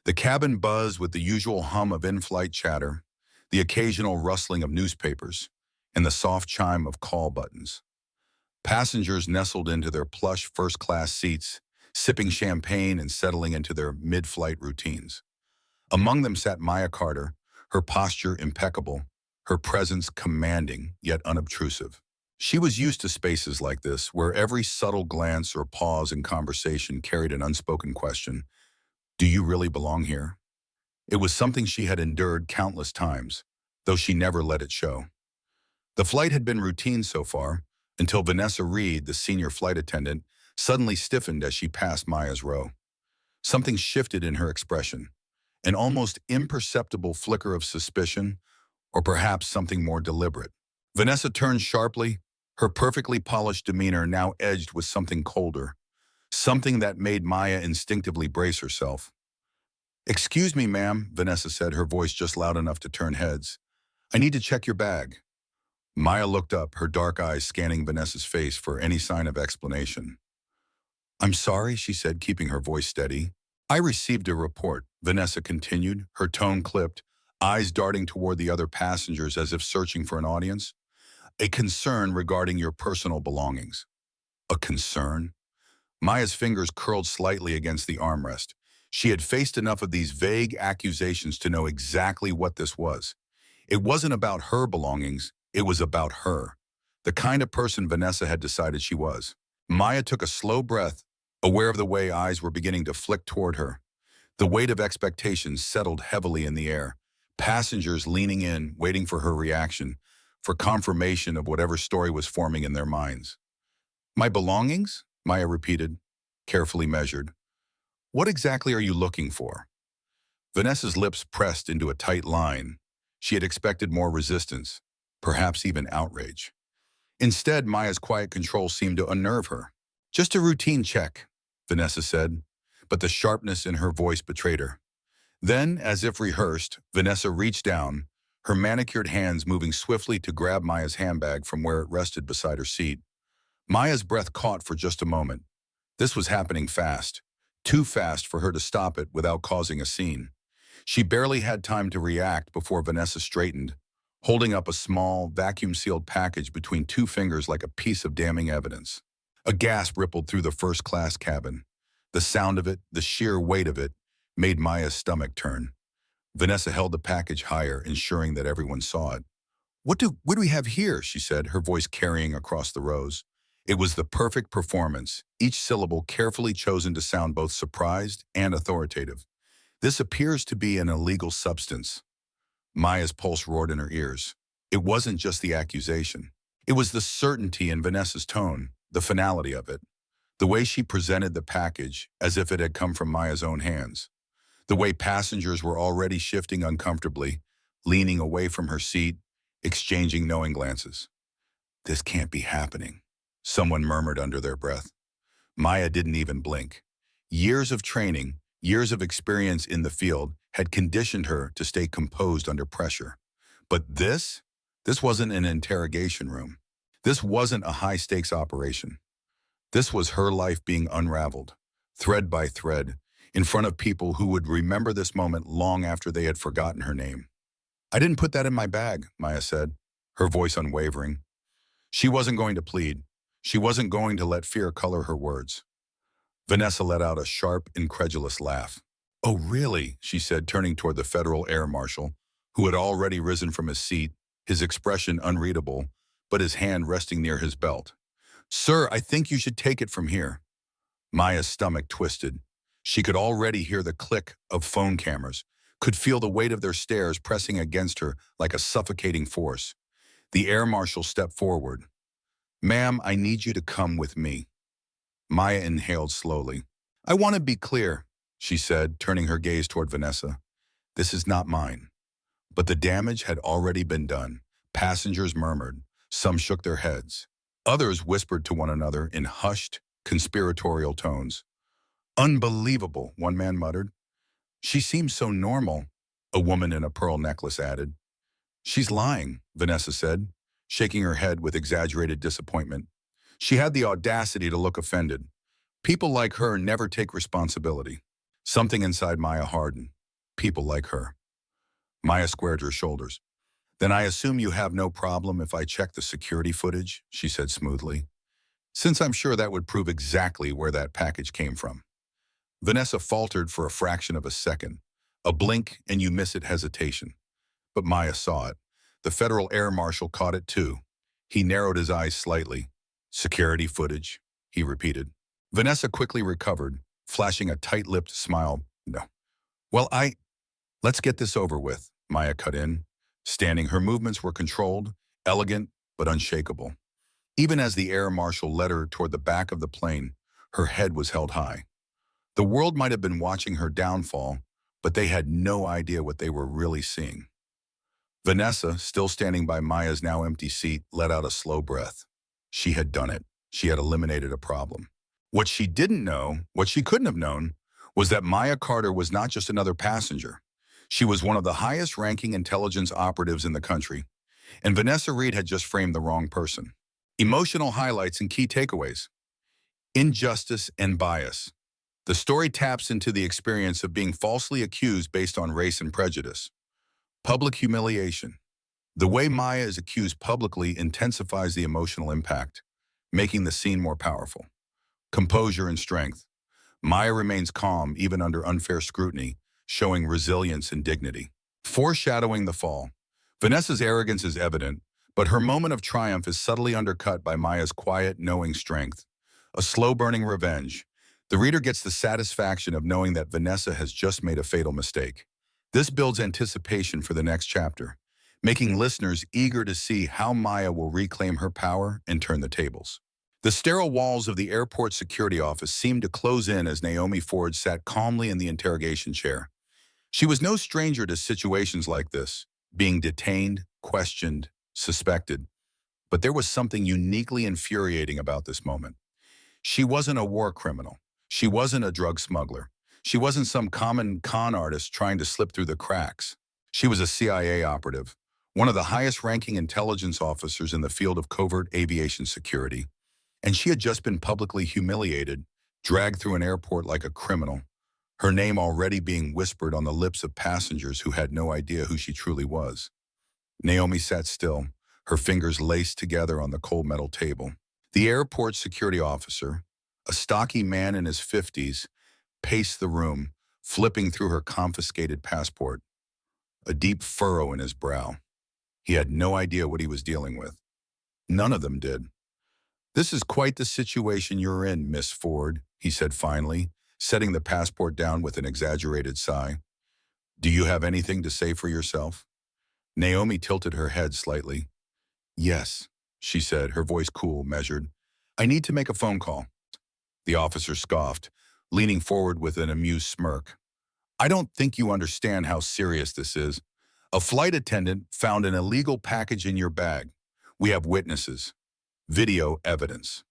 The cabin buzzed with the usual hum of in-flight chatter, the occasional rustling of newspapers, and the soft chime of call buttons. Passengers nestled into their plush first-class seats, sipping champagne and settling into their mid-flight routines. Among them sat Maya Carter, her posture impeccable, her presence commanding yet unobtrusive. She was used to spaces like this, where every subtle glance or pause in conversation carried an unspoken question. Do you really belong here? It was something she had endured countless times, though she never let it show. The flight had been routine so far, until Vanessa Reed, the senior flight attendant, suddenly stiffened as she passed Maya's row. Something shifted in her expression, an almost imperceptible flicker of suspicion, or perhaps something more deliberate. Vanessa turned sharply, her perfectly polished demeanor now edged with something colder, something that made Maya instinctively brace herself. "Excuse me, ma'am," Vanessa said, her voice just loud enough to turn heads. "I need to check your bag." Maya looked up, her dark eyes scanning Vanessa's face for any sign of explanation. "I'm sorry," she said, keeping her voice steady. "I received a report," Vanessa continued, her tone clipped, eyes darting toward the other passengers as if searching for an audience. "A concern regarding your personal belongings." A concern? Maya's fingers curled slightly against the armrest. She had faced enough of these vague accusations to know exactly what this was. It wasn't about her belongings, it was about her, the kind of person Vanessa had decided she was. Maya took a slow breath, aware of the way eyes were beginning to flick toward her. The weight of expectations settled heavily in the air, passengers leaning in, waiting for her reaction, for confirmation of whatever story was forming in their minds. "My belongings?" Maya repeated, carefully measured. "What exactly are you looking for?" Vanessa's lips pressed into a tight line. She had expected more resistance, perhaps even outrage. Instead, Maya's quiet control seemed to unnerve her. "Just a routine check," Vanessa said, but the sharpness in her voice betrayed her. Then, as if rehearsed, Vanessa reached down, her manicured hands moving swiftly to grab Maya's handbag from where it rested beside her seat. Maya's breath caught for just a moment. This was happening fast, too fast for her to stop it without causing a scene. She barely had time to react before Vanessa straightened, holding up a small, vacuum-sealed package between two fingers like a piece of damning evidence. A gasp rippled through the first-class cabin. The sound of it, the sheer weight of it, made Maya's stomach turn. Vanessa held the package higher, ensuring that everyone saw it. What do we have here?" she said, her voice carrying across the rows. It was the perfect performance, each syllable carefully chosen to sound both surprised and authoritative. "This appears to be an illegal substance." Maya's pulse roared in her ears. It wasn't just the accusation. It was the certainty in Vanessa's tone, the finality of it. The way she presented the package, as if it had come from Maya's own hands. The way passengers were already shifting uncomfortably, leaning away from her seat, exchanging knowing glances. "This can't be happening," someone murmured under their breath. Maya didn't even blink. Years of training, years of experience in the field had conditioned her to stay composed under pressure. But this wasn't an interrogation room. This wasn't a high-stakes operation. This was her life being unraveled, thread by thread, in front of people who would remember this moment long after they had forgotten her name. "I didn't put that in my bag," Maya said, her voice unwavering. She wasn't going to plead. She wasn't going to let fear color her words. Vanessa let out a sharp, incredulous laugh. "Oh, really?" she said, turning toward the Federal Air Marshal, who had already risen from his seat, his expression unreadable, but his hand resting near his belt. "Sir, I think you should take it from here." Maya's stomach twisted. She could already hear the click of phone cameras, could feel the weight of their stares pressing against her like a suffocating force. The air marshal stepped forward. "Ma'am, I need you to come with me." Maya inhaled slowly. "I want to be clear," she said, turning her gaze toward Vanessa. "This is not mine." But the damage had already been done. Passengers murmured. Some shook their heads. Others whispered to one another in hushed, conspiratorial tones. "Unbelievable," one man muttered. "She seems so normal," a woman in a pearl necklace added. "She's lying," Vanessa said, shaking her head with exaggerated disappointment. She had the audacity to look offended. People like her never take responsibility. Something inside Maya hardened. People like her. Maya squared her shoulders. Then I assume you have no problem if I check the security footage, she said smoothly, since I'm sure that would prove exactly where that package came from. Vanessa faltered for a fraction of a second. A blink and you miss it hesitation. But Maya saw it. The federal air marshal caught it too. He narrowed his eyes slightly. Security footage, he repeated. Vanessa quickly recovered, flashing a tight-lipped smile. No. Well, let's get this over with, Maya cut in. Standing, her movements were controlled, elegant, but unshakable. Even as the air marshal led her toward the back of the plane, her head was held high. The world might have been watching her downfall, but they had no idea what they were really seeing. Vanessa, still standing by Maya's now empty seat, let out a slow breath. She had done it. She had eliminated a problem. What she didn't know, what she couldn't have known, was that Maya Carter was not just another passenger. She was one of the highest-ranking intelligence operatives in the country, and Vanessa Reed had just framed the wrong person. Emotional highlights and key takeaways. Injustice and bias. The story taps into the experience of being falsely accused based on race and prejudice. Public humiliation. The way Maya is accused publicly intensifies the emotional impact, making the scene more powerful. Composure and strength. Maya remains calm even under unfair scrutiny, showing resilience and dignity. Foreshadowing the fall. Vanessa's arrogance is evident, but her moment of triumph is subtly undercut by Maya's quiet, knowing strength. A slow-burning revenge. The reader gets the satisfaction of knowing that Vanessa has just made a fatal mistake. This builds anticipation for the next chapter, making listeners eager to see how Maya will reclaim her power and turn the tables. The sterile walls of the airport security office seemed to close in as Naomi Ford sat calmly in the interrogation chair. She was no stranger to situations like this, being detained, questioned, suspected. But there was something uniquely infuriating about this moment. She wasn't a war criminal. She wasn't a drug smuggler. She wasn't some common con artist trying to slip through the cracks. She was a CIA operative, one of the highest-ranking intelligence officers in the field of covert aviation security. And she had just been publicly humiliated, dragged through an airport like a criminal, her name already being whispered on the lips of passengers who had no idea who she truly was. Naomi sat still, her fingers laced together on the cold metal table. The airport security officer, a stocky man in his 50s, paced the room, flipping through her confiscated passport, a deep furrow in his brow. He had no idea what he was dealing with. None of them did. "This is quite the situation you're in, Miss Ford," he said finally, setting the passport down with an exaggerated sigh. "Do you have anything to say for yourself?" Naomi tilted her head slightly. "Yes," she said, her voice cool, measured. "I need to make a phone call." The officer scoffed, leaning forward with an amused smirk. "I don't think you understand how serious this is. A flight attendant found an illegal package in your bag. We have witnesses. Video evidence."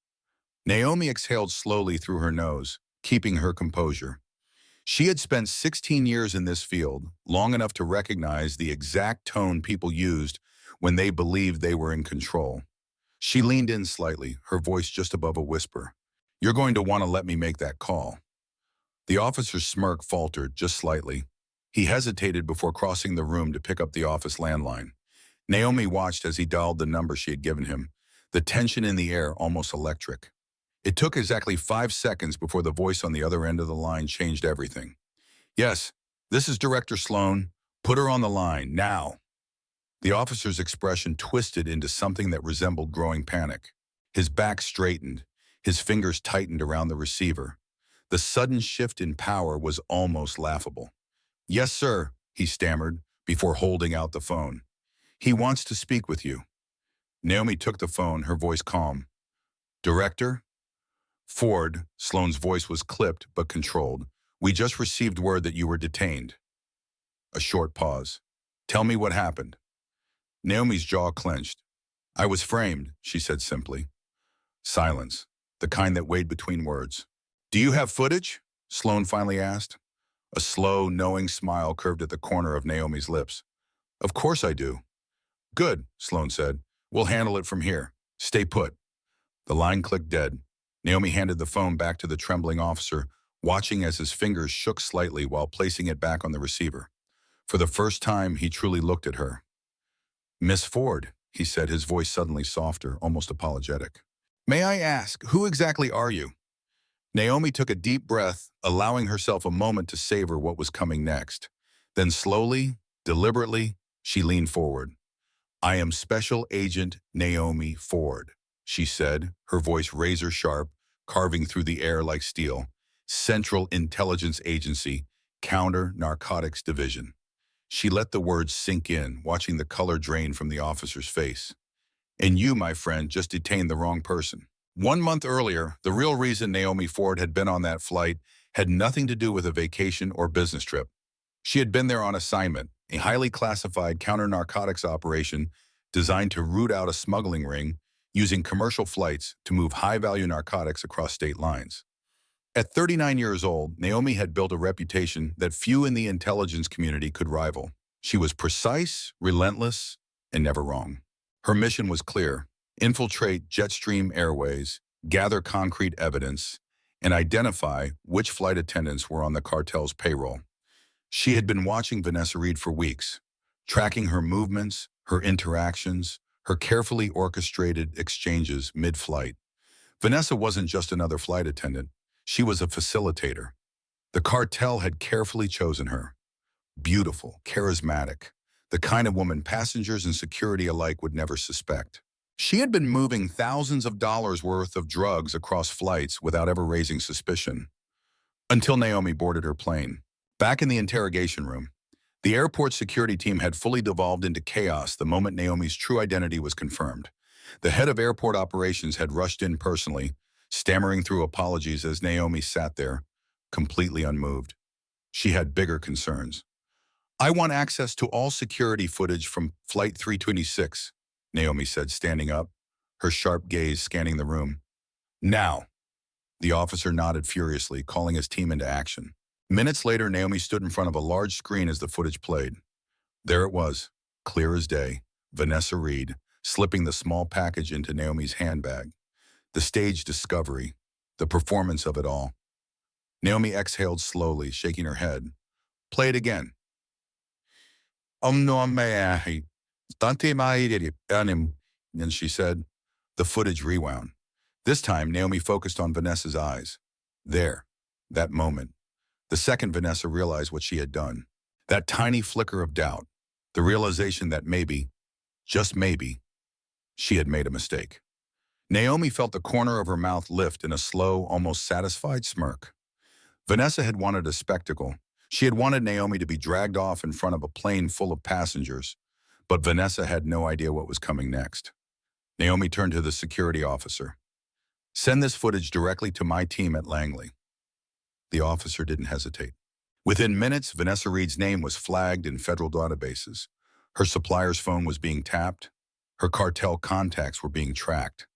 Naomi exhaled slowly through her nose, keeping her composure. She had spent 16 years in this field, long enough to recognize the exact tone people used when they believed they were in control. She leaned in slightly, her voice just above a whisper. "You're going to want to let me make that call." The officer's smirk faltered just slightly. He hesitated before crossing the room to pick up the office landline. Naomi watched as he dialed the number she had given him, the tension in the air almost electric. It took exactly 5 seconds before the voice on the other end of the line changed everything. "Yes, this is Director Sloan. Put her on the line, now." The officer's expression twisted into something that resembled growing panic. His back straightened, his fingers tightened around the receiver. The sudden shift in power was almost laughable. "Yes, sir," he stammered, before holding out the phone. "He wants to speak with you." Naomi took the phone, her voice calm. "Director?" "Ford," Sloan's voice was clipped but controlled. "We just received word that you were detained." A short pause. "Tell me what happened." Naomi's jaw clenched. "I was framed," she said simply. Silence, the kind that weighed between words. "Do you have footage?" Sloan finally asked. A slow, knowing smile curved at the corner of Naomi's lips. "Of course I do." "Good," Sloan said. "We'll handle it from here. Stay put." The line clicked dead. Naomi handed the phone back to the trembling officer, watching as his fingers shook slightly while placing it back on the receiver. For the first time, he truly looked at her. "Miss Ford," he said, his voice suddenly softer, almost apologetic. "May I ask, who exactly are you?" Naomi took a deep breath, allowing herself a moment to savor what was coming next. Then slowly, deliberately, she leaned forward. "I am Special Agent Naomi Ford," she said, her voice razor-sharp, carving through the air like steel. "Central Intelligence Agency, Counter-Narcotics Division." She let the words sink in, watching the color drain from the officer's face. "And you, my friend, just detained the wrong person." 1 month earlier, the real reason Naomi Ford had been on that flight had nothing to do with a vacation or business trip. She had been there on assignment, a highly classified counter-narcotics operation designed to root out a smuggling ring using commercial flights to move high-value narcotics across state lines. At 39 years old, Naomi had built a reputation that few in the intelligence community could rival. She was precise, relentless, and never wrong. Her mission was clear: infiltrate Jetstream Airways, gather concrete evidence, and identify which flight attendants were on the cartel's payroll. She had been watching Vanessa Reed for weeks, tracking her movements, her interactions, her carefully orchestrated exchanges mid-flight. Vanessa wasn't just another flight attendant. She was a facilitator. The cartel had carefully chosen her. Beautiful, charismatic, the kind of woman passengers and security alike would never suspect. She had been moving thousands of dollars worth of drugs across flights without ever raising suspicion. Until Naomi boarded her plane. Back in the interrogation room, the airport security team had fully devolved into chaos the moment Naomi's true identity was confirmed. The head of airport operations had rushed in personally, stammering through apologies as Naomi sat there, completely unmoved. She had bigger concerns. "I want access to all security footage from Flight 326, Naomi said, standing up, her sharp gaze scanning the room. "Now." The officer nodded furiously, calling his team into action. Minutes later, Naomi stood in front of a large screen as the footage played. There it was, clear as day, Vanessa Reed, slipping the small package into Naomi's handbag. The staged discovery, the performance of it all. Naomi exhaled slowly, shaking her head. "Play it again." No, and she said. The footage rewound. This time, Naomi focused on Vanessa's eyes. There, that moment. The second Vanessa realized what she had done. That tiny flicker of doubt, the realization that maybe, just maybe, she had made a mistake. Naomi felt the corner of her mouth lift in a slow, almost satisfied smirk. Vanessa had wanted a spectacle. She had wanted Naomi to be dragged off in front of a plane full of passengers, but Vanessa had no idea what was coming next. Naomi turned to the security officer. "Send this footage directly to my team at Langley." The officer didn't hesitate. Within minutes, Vanessa Reed's name was flagged in federal databases. Her supplier's phone was being tapped. Her cartel contacts were being tracked.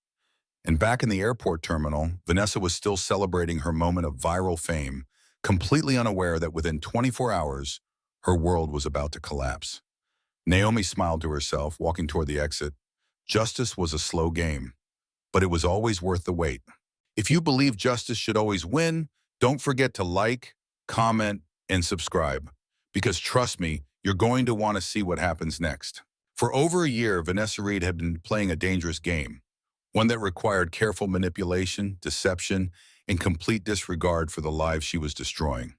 And back in the airport terminal, Vanessa was still celebrating her moment of viral fame, completely unaware that within 24 hours, her world was about to collapse. Naomi smiled to herself, walking toward the exit. Justice was a slow game, but it was always worth the wait. If you believe justice should always win, don't forget to like, comment, and subscribe. Because trust me, you're going to want to see what happens next. For over a year, Vanessa Reed had been playing a dangerous game, one that required careful manipulation, deception, and complete disregard for the lives she was destroying.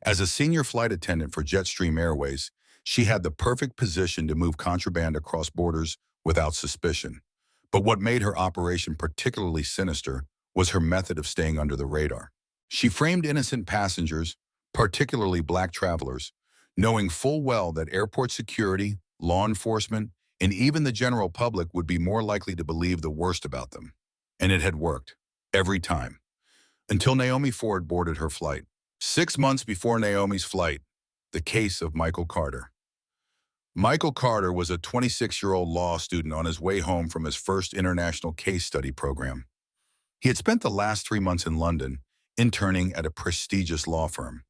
As a senior flight attendant for Jetstream Airways, she had the perfect position to move contraband across borders without suspicion. But what made her operation particularly sinister was her method of staying under the radar. She framed innocent passengers, particularly black travelers, knowing full well that airport security, law enforcement, and even the general public would be more likely to believe the worst about them. And it had worked, every time. Until Naomi Ford boarded her flight. 6 months before Naomi's flight, the case of Michael Carter. Michael Carter was a 26-year-old law student on his way home from his first international case study program. He had spent the last 3 months in London, interning at a prestigious law firm.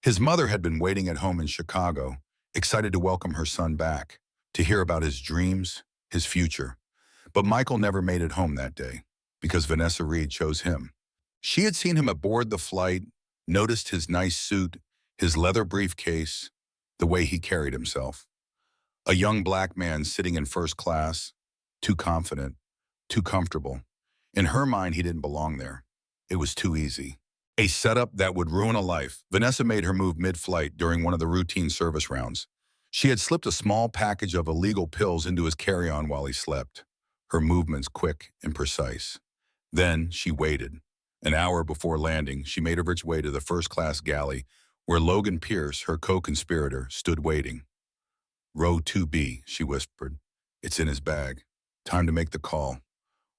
His mother had been waiting at home in Chicago, excited to welcome her son back, to hear about his dreams, his future. But Michael never made it home that day, because Vanessa Reed chose him. She had seen him aboard the flight, noticed his nice suit, his leather briefcase, the way he carried himself. A young black man sitting in first class, too confident, too comfortable. In her mind, he didn't belong there. It was too easy. A setup that would ruin a life. Vanessa made her move mid-flight during one of the routine service rounds. She had slipped a small package of illegal pills into his carry-on while he slept. Her movements quick and precise. Then she waited. An hour before landing, she made her way to the first-class galley where Logan Pierce, her co-conspirator, stood waiting. "Row 2B, she whispered. "It's in his bag. Time to make the call."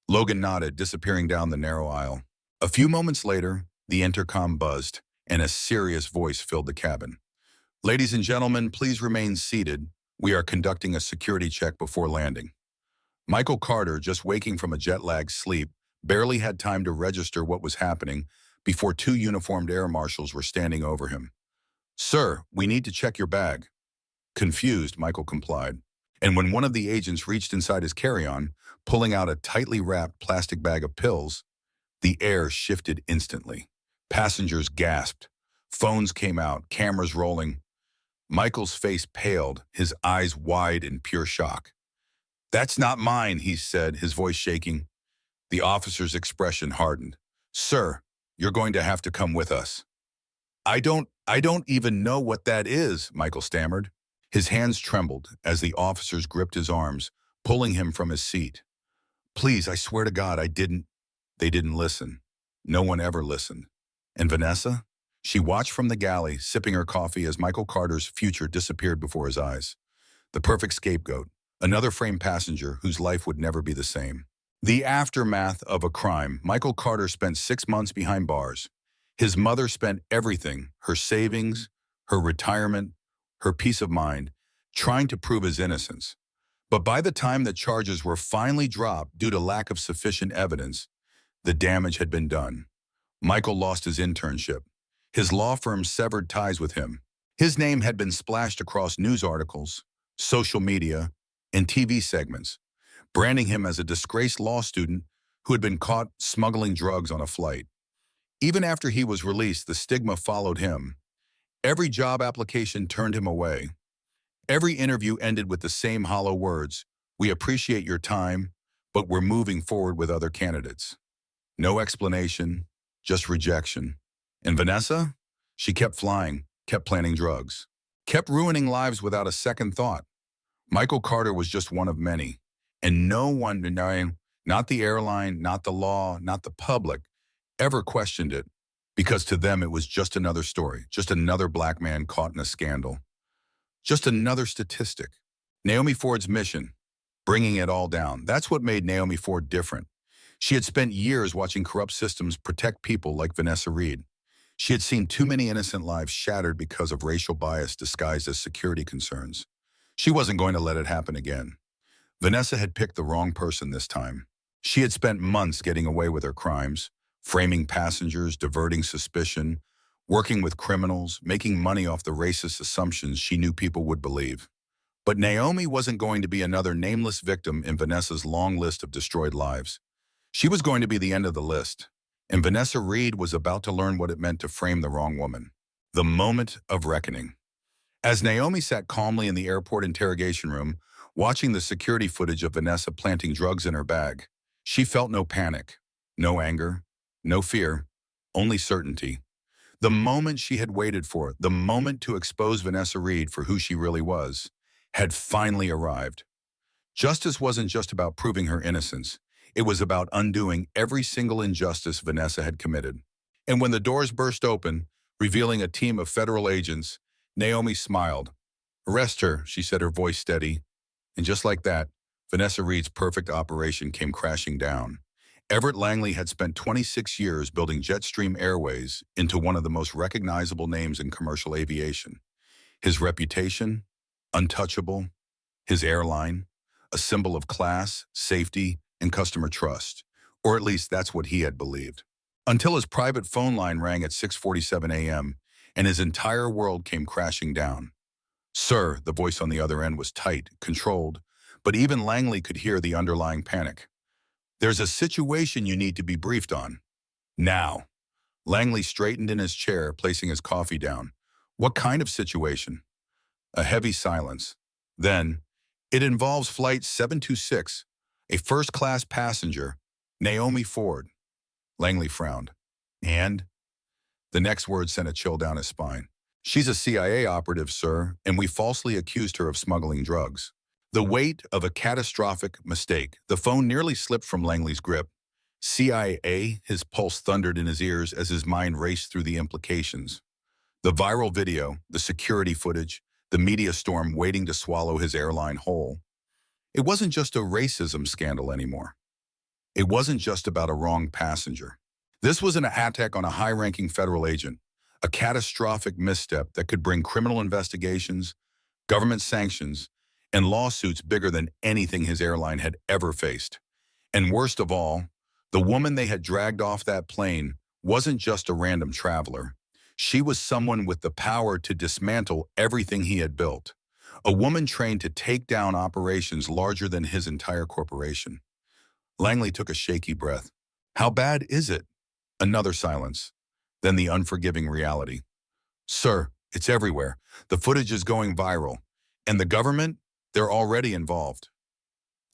Logan nodded, disappearing down the narrow aisle. A few moments later, the intercom buzzed, and a serious voice filled the cabin. "Ladies and gentlemen, please remain seated. We are conducting a security check before landing." Michael Carter, just waking from a jet-lagged sleep, barely had time to register what was happening before two uniformed air marshals were standing over him. "Sir, we need to check your bag." Confused, Michael complied. And when one of the agents reached inside his carry-on, pulling out a tightly wrapped plastic bag of pills, the air shifted instantly. Passengers gasped. Phones came out, cameras rolling. Michael's face paled, his eyes wide in pure shock. "That's not mine," he said, his voice shaking. The officer's expression hardened. "Sir, you're going to have to come with us." I don't even know what that is," Michael stammered. His hands trembled as the officers gripped his arms, pulling him from his seat. "Please, I swear to God, I didn't." They didn't listen. No one ever listened. And Vanessa? She watched from the galley, sipping her coffee as Michael Carter's future disappeared before his eyes. The perfect scapegoat, another framed passenger whose life would never be the same. The aftermath of a crime. Michael Carter spent 6 months behind bars. His mother spent everything, her savings, her retirement, her peace of mind, trying to prove his innocence. But by the time the charges were finally dropped due to lack of sufficient evidence, the damage had been done. Michael lost his internship. His law firm severed ties with him. His name had been splashed across news articles, social media, and TV segments, branding him as a disgraced law student who had been caught smuggling drugs on a flight. Even after he was released, the stigma followed him. Every job application turned him away. Every interview ended with the same hollow words: "We appreciate your time, but we're moving forward with other candidates." No explanation, just rejection. And Vanessa? She kept flying, kept planning drugs, kept ruining lives without a second thought. Michael Carter was just one of many, and no one, not the airline, not the law, not the public, ever questioned it, because to them it was just another story, just another black man caught in a scandal, just another statistic. Naomi Ford's mission, bringing it all down. That's what made Naomi Ford different. She had spent years watching corrupt systems protect people like Vanessa Reed. She had seen too many innocent lives shattered because of racial bias disguised as security concerns. She wasn't going to let it happen again. Vanessa had picked the wrong person this time. She had spent months getting away with her crimes, framing passengers, diverting suspicion, working with criminals, making money off the racist assumptions she knew people would believe. But Naomi wasn't going to be another nameless victim in Vanessa's long list of destroyed lives. She was going to be the end of the list, and Vanessa Reed was about to learn what it meant to frame the wrong woman. The moment of reckoning. As Naomi sat calmly in the airport interrogation room, watching the security footage of Vanessa planting drugs in her bag, she felt no panic, no anger, no fear, only certainty. The moment she had waited for, the moment to expose Vanessa Reed for who she really was, had finally arrived. Justice wasn't just about proving her innocence. It was about undoing every single injustice Vanessa had committed. And when the doors burst open, revealing a team of federal agents, Naomi smiled. "Arrest her," she said, her voice steady. And just like that, Vanessa Reed's perfect operation came crashing down. Everett Langley had spent 26 years building Jetstream Airways into one of the most recognizable names in commercial aviation. His reputation, untouchable. His airline, a symbol of class, safety, and customer trust. Or at least that's what he had believed. Until his private phone line rang at 6:47 a.m., and his entire world came crashing down. "Sir," the voice on the other end was tight, controlled, but even Langley could hear the underlying panic. "There's a situation you need to be briefed on. Now." Langley straightened in his chair, placing his coffee down. "What kind of situation?" A heavy silence. Then, it involves Flight 726, a first-class passenger, Naomi Ford. Langley frowned. And? The next word sent a chill down his spine. She's a CIA operative, sir, and we falsely accused her of smuggling drugs. The weight of a catastrophic mistake. The phone nearly slipped from Langley's grip. CIA, his pulse thundered in his ears as his mind raced through the implications. The viral video, the security footage, the media storm waiting to swallow his airline whole. It wasn't just a racism scandal anymore. It wasn't just about a wrong passenger. This was an attack on a high-ranking federal agent, a catastrophic misstep that could bring criminal investigations, government sanctions, and lawsuits bigger than anything his airline had ever faced. And worst of all, the woman they had dragged off that plane wasn't just a random traveler. She was someone with the power to dismantle everything he had built. A woman trained to take down operations larger than his entire corporation. Langley took a shaky breath. How bad is it? Another silence. Then the unforgiving reality. Sir, it's everywhere. The footage is going viral. And the government? They're already involved.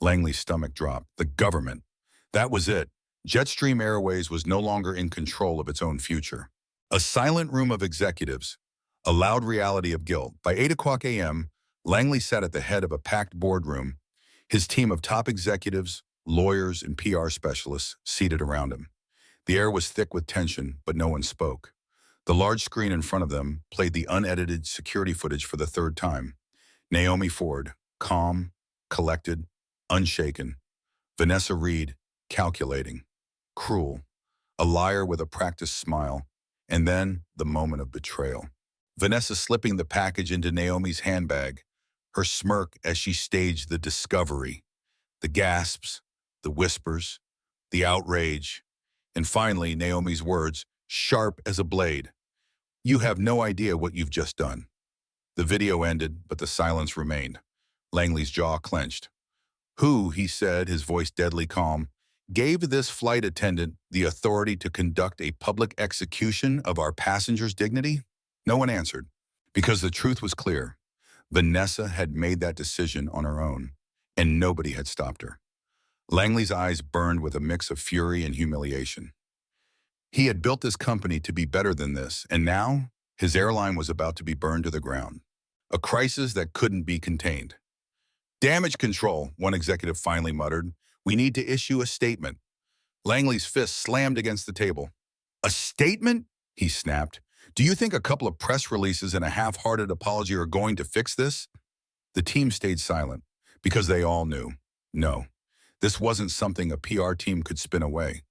Langley's stomach dropped. The government. That was it. Jetstream Airways was no longer in control of its own future. A silent room of executives. A loud reality of guilt. By 8 o'clock a.m., Langley sat at the head of a packed boardroom, his team of top executives, lawyers, and PR specialists seated around him. The air was thick with tension, but no one spoke. The large screen in front of them played the unedited security footage for the third time. Naomi Ford, calm, collected, unshaken. Vanessa Reed, calculating, cruel, a liar with a practiced smile, and then the moment of betrayal. Vanessa slipping the package into Naomi's handbag, her smirk as she staged the discovery, the gasps, the whispers, the outrage, and finally Naomi's words, sharp as a blade. You have no idea what you've just done. The video ended, but the silence remained. Langley's jaw clenched. Who, he said, his voice deadly calm, gave this flight attendant the authority to conduct a public execution of our passenger's dignity? No one answered, because the truth was clear. Vanessa had made that decision on her own, and nobody had stopped her. Langley's eyes burned with a mix of fury and humiliation. He had built this company to be better than this, and now his airline was about to be burned to the ground. A crisis that couldn't be contained. Damage control, one executive finally muttered. We need to issue a statement. Langley's fist slammed against the table. A statement? He snapped. Do you think a couple of press releases and a half-hearted apology are going to fix this? The team stayed silent because they all knew. No, this wasn't something a PR team could spin away.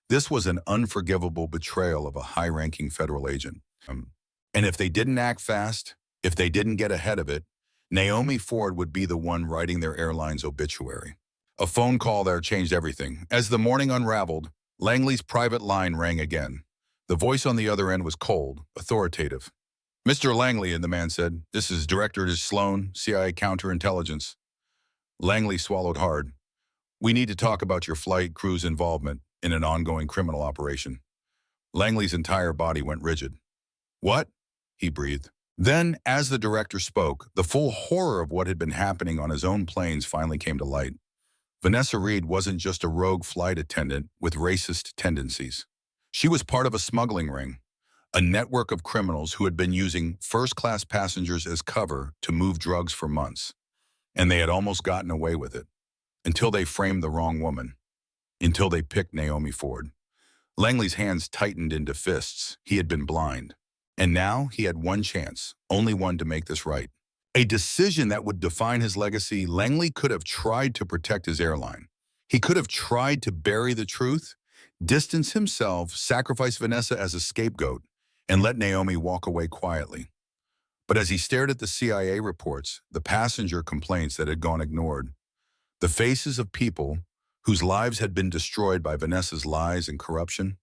This was an unforgivable betrayal of a high-ranking federal agent. And if they didn't act fast, if they didn't get ahead of it, Naomi Ford would be the one writing their airline's obituary. A phone call there changed everything. As the morning unraveled, Langley's private line rang again. The voice on the other end was cold, authoritative. Mr. Langley, the man said, this is Director Sloan, CIA Counterintelligence. Langley swallowed hard. We need to talk about your flight crew's involvement in an ongoing criminal operation. Langley's entire body went rigid. What? He breathed. Then, as the director spoke, the full horror of what had been happening on his own planes finally came to light. Vanessa Reed wasn't just a rogue flight attendant with racist tendencies. She was part of a smuggling ring, a network of criminals who had been using first-class passengers as cover to move drugs for months. And they had almost gotten away with it, until they framed the wrong woman, until they picked Naomi Ford. Langley's hands tightened into fists. He had been blind. And now he had one chance, only one to make this right. A decision that would define his legacy. Langley could have tried to protect his airline. He could have tried to bury the truth, distance himself, sacrifice Vanessa as a scapegoat, and let Naomi walk away quietly. But as he stared at the CIA reports, the passenger complaints that had gone ignored, the faces of people whose lives had been destroyed by Vanessa's lies and corruption,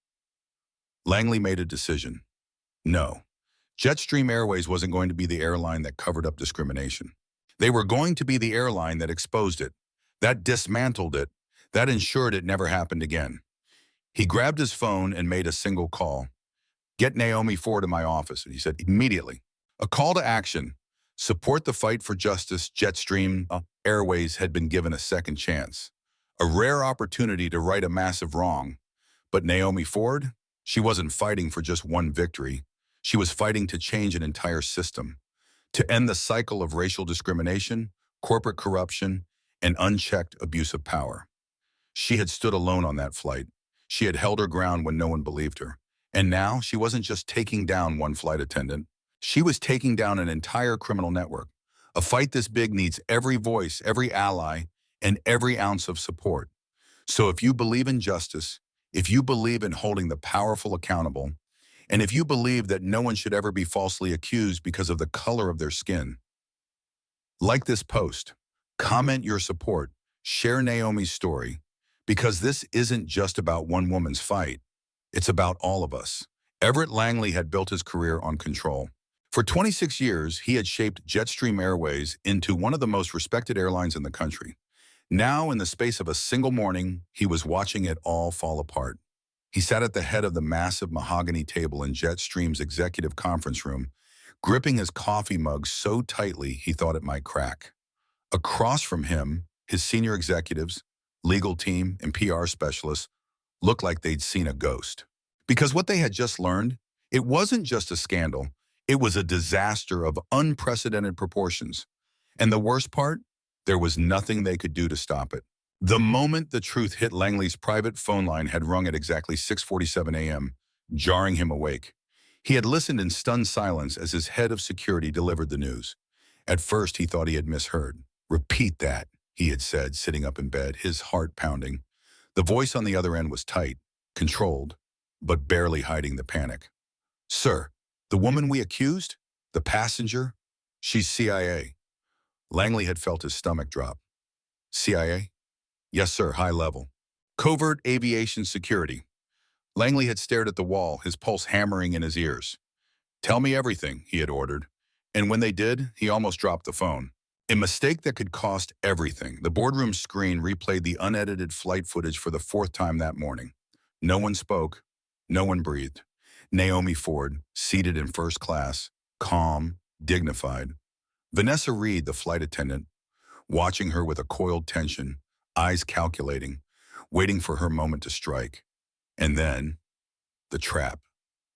Langley made a decision. No, Jetstream Airways wasn't going to be the airline that covered up discrimination. They were going to be the airline that exposed it, that dismantled it, that ensured it never happened again. He grabbed his phone and made a single call. Get Naomi Ford in my office, he said, immediately. A call to action, Support the fight for justice. Jetstream Airways had been given a second chance. A rare opportunity to right a massive wrong. But Naomi Ford, she wasn't fighting for just one victory. She was fighting to change an entire system, to end the cycle of racial discrimination, corporate corruption, and unchecked abuse of power. She had stood alone on that flight. She had held her ground when no one believed her. And now she wasn't just taking down one flight attendant. She was taking down an entire criminal network. A fight this big needs every voice, every ally, and every ounce of support. So if you believe in justice, if you believe in holding the powerful accountable, and if you believe that no one should ever be falsely accused because of the color of their skin, like this post, comment your support, share Naomi's story, because this isn't just about one woman's fight. It's about all of us. Everett Langley had built his career on control. For 26 years, he had shaped Jetstream Airways into one of the most respected airlines in the country. Now, in the space of a single morning, he was watching it all fall apart. He sat at the head of the massive mahogany table in Jetstream's executive conference room, gripping his coffee mug so tightly he thought it might crack. Across from him, his senior executives, legal team, and PR specialists looked like they'd seen a ghost. Because what they had just learned, it wasn't just a scandal, it was a disaster of unprecedented proportions. And the worst part? There was nothing they could do to stop it. The moment the truth hit, Langley's private phone line had rung at exactly 6:47 a.m., jarring him awake. He had listened in stunned silence as his head of security delivered the news. At first, he thought he had misheard. "Repeat that," he had said, sitting up in bed, his heart pounding. The voice on the other end was tight, controlled, but barely hiding the panic. "Sir, the woman we accused? The passenger? She's CIA." Langley had felt his stomach drop. "CIA? Yes, sir, high level. Covert aviation security." Langley had stared at the wall, his pulse hammering in his ears. "Tell me everything," he had ordered. And when they did, he almost dropped the phone. A mistake that could cost everything. The boardroom screen replayed the unedited flight footage for the fourth time that morning. No one spoke. No one breathed. Naomi Ford, seated in first class, calm, dignified. Vanessa Reed, the flight attendant, watching her with a coiled tension, eyes calculating, waiting for her moment to strike. And then, the trap.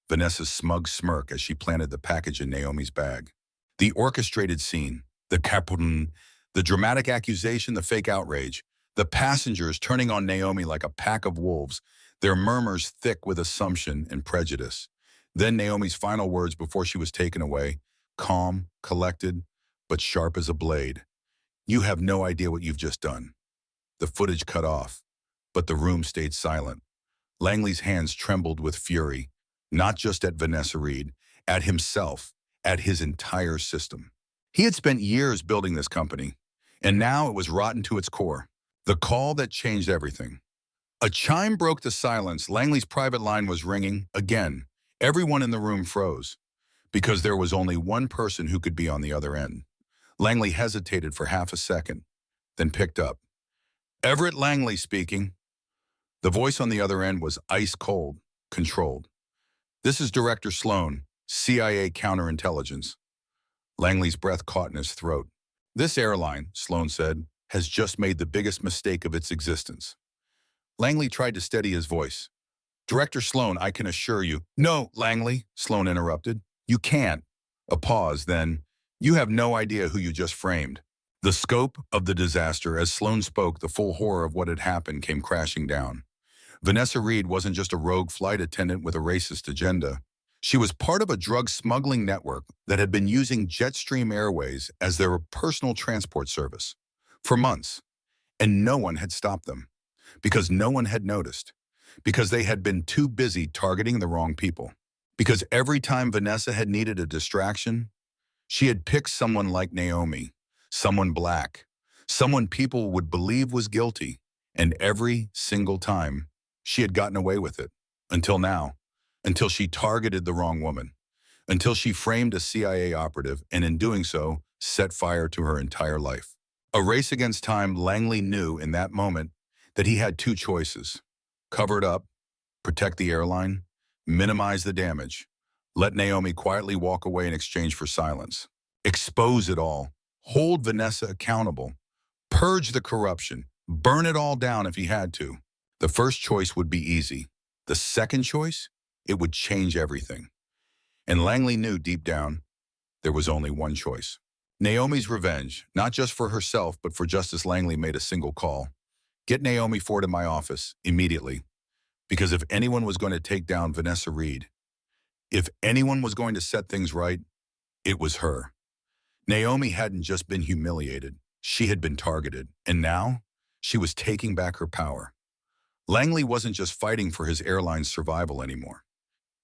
Vanessa's smug smirk as she planted the package in Naomi's bag. The orchestrated scene, the capun, the dramatic accusation, the fake outrage, the passengers turning on Naomi like a pack of wolves, their murmurs thick with assumption and prejudice. Then Naomi's final words before she was taken away, calm, collected, but sharp as a blade. "You have no idea what you've just done." The footage cut off, but the room stayed silent. Langley's hands trembled with fury, not just at Vanessa Reed, at himself, at his entire system. He had spent years building this company, and now it was rotten to its core. The call that changed everything. A chime broke the silence. Langley's private line was ringing again. Everyone in the room froze, because there was only one person who could be on the other end. Langley hesitated for half a second, then picked up. "Everett Langley speaking." The voice on the other end was ice cold, controlled. "This is Director Sloan, CIA Counterintelligence." Langley's breath caught in his throat. "This airline," Sloan said, "has just made the biggest mistake of its existence." Langley tried to steady his voice. "Director Sloan, I can assure you—" "No, Langley," Sloan interrupted. "You can't." A pause, then, "You have no idea who you just framed." The scope of the disaster, as Sloan spoke, the full horror of what had happened came crashing down. Vanessa Reed wasn't just a rogue flight attendant with a racist agenda. She was part of a drug-smuggling network that had been using Jetstream Airways as their personal transport service for months, and no one had stopped them, because no one had noticed, because they had been too busy targeting the wrong people, because every time Vanessa had needed a distraction, she had picked someone like Naomi, someone black, someone people would believe was guilty, and every single time, she had gotten away with it, until now, until she targeted the wrong woman, until she framed a CIA operative and in doing so, set fire to her entire life. A race against time. Langley knew in that moment that he had two choices: cover it up, protect the airline, minimize the damage, let Naomi quietly walk away in exchange for silence. expose it all, hold Vanessa accountable, purge the corruption, burn it all down if he had to. The first choice would be easy. The second choice, it would change everything. And Langley knew deep down there was only one choice. Naomi's revenge, not just for herself, but for Justice. Langley made a single call. Get Naomi Ford in my office immediately. Because if anyone was going to take down Vanessa Reed, if anyone was going to set things right, it was her. Naomi hadn't just been humiliated, she had been targeted, and now she was taking back her power. Langley wasn't just fighting for his airline's survival anymore.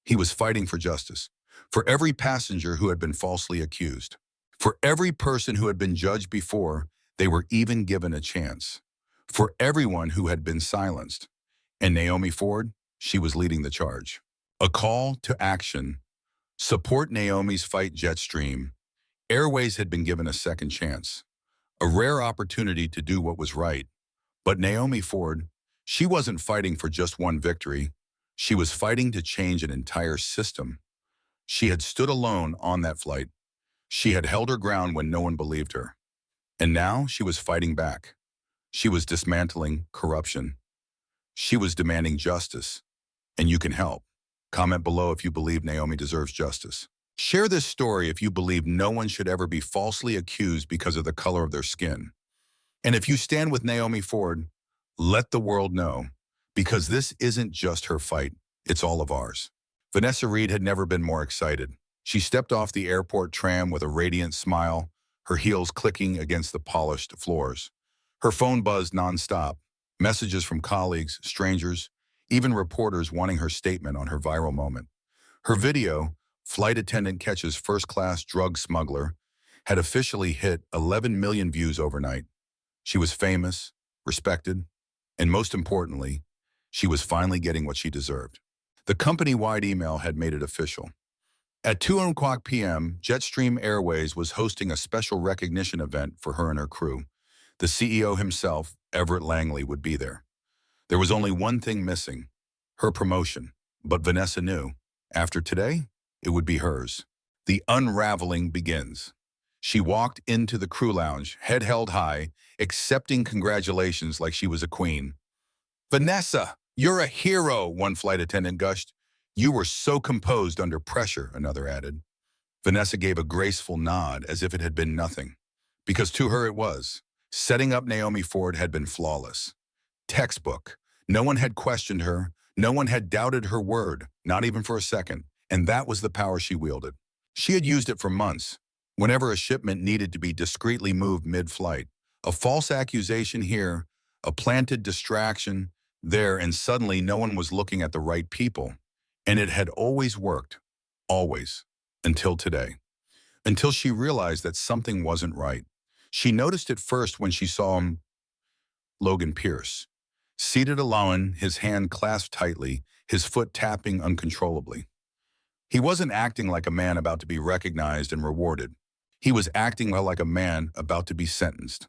He was fighting for justice, for every passenger who had been falsely accused, for every person who had been judged before they were even given a chance, for everyone who had been silenced. And Naomi Ford, she was leading the charge. A call to action. Support Naomi's fight. Jetstream Airways had been given a second chance, a rare opportunity to do what was right. But Naomi Ford, she wasn't fighting for just one victory. She was fighting to change an entire system. She had stood alone on that flight. She had held her ground when no one believed her. And now she was fighting back. She was dismantling corruption. She was demanding justice. And you can help. Comment below if you believe Naomi deserves justice. Share this story if you believe no one should ever be falsely accused because of the color of their skin. And if you stand with Naomi Ford, let the world know, because this isn't just her fight, it's all of ours. Vanessa Reed had never been more excited. She stepped off the airport tram with a radiant smile, her heels clicking against the polished floors. Her phone buzzed nonstop, messages from colleagues, strangers, even reporters wanting her statement on her viral moment. Her video, Flight Attendant Catches First-Class Drug Smuggler, had officially hit 11 million views overnight. She was famous, respected, and most importantly, she was finally getting what she deserved. The company-wide email had made it official. At 2:00 p.m., Jetstream Airways was hosting a special recognition event for her and her crew. The CEO himself, Everett Langley, would be there. There was only one thing missing, her promotion. But Vanessa knew, after today, it would be hers. The unraveling begins. She walked into the crew lounge, head held high, accepting congratulations like she was a queen. "Vanessa, you're a hero," one flight attendant gushed. "You were so composed under pressure," another added. Vanessa gave a graceful nod as if it had been nothing. Because to her it was. Setting up Naomi Ford had been flawless. Textbook. No one had questioned her. No one had doubted her word, not even for a second. And that was the power she wielded. She had used it for months, whenever a shipment needed to be discreetly moved mid-flight. A false accusation here, a planted distraction there, and suddenly no one was looking at the right people. And it had always worked. Always. Until today. Until she realized that something wasn't right. She noticed it first when she saw Logan Pierce, seated alone, his hand clasped tightly, his foot tapping uncontrollably. He wasn't acting like a man about to be recognized and rewarded. He was acting like a man about to be sentenced.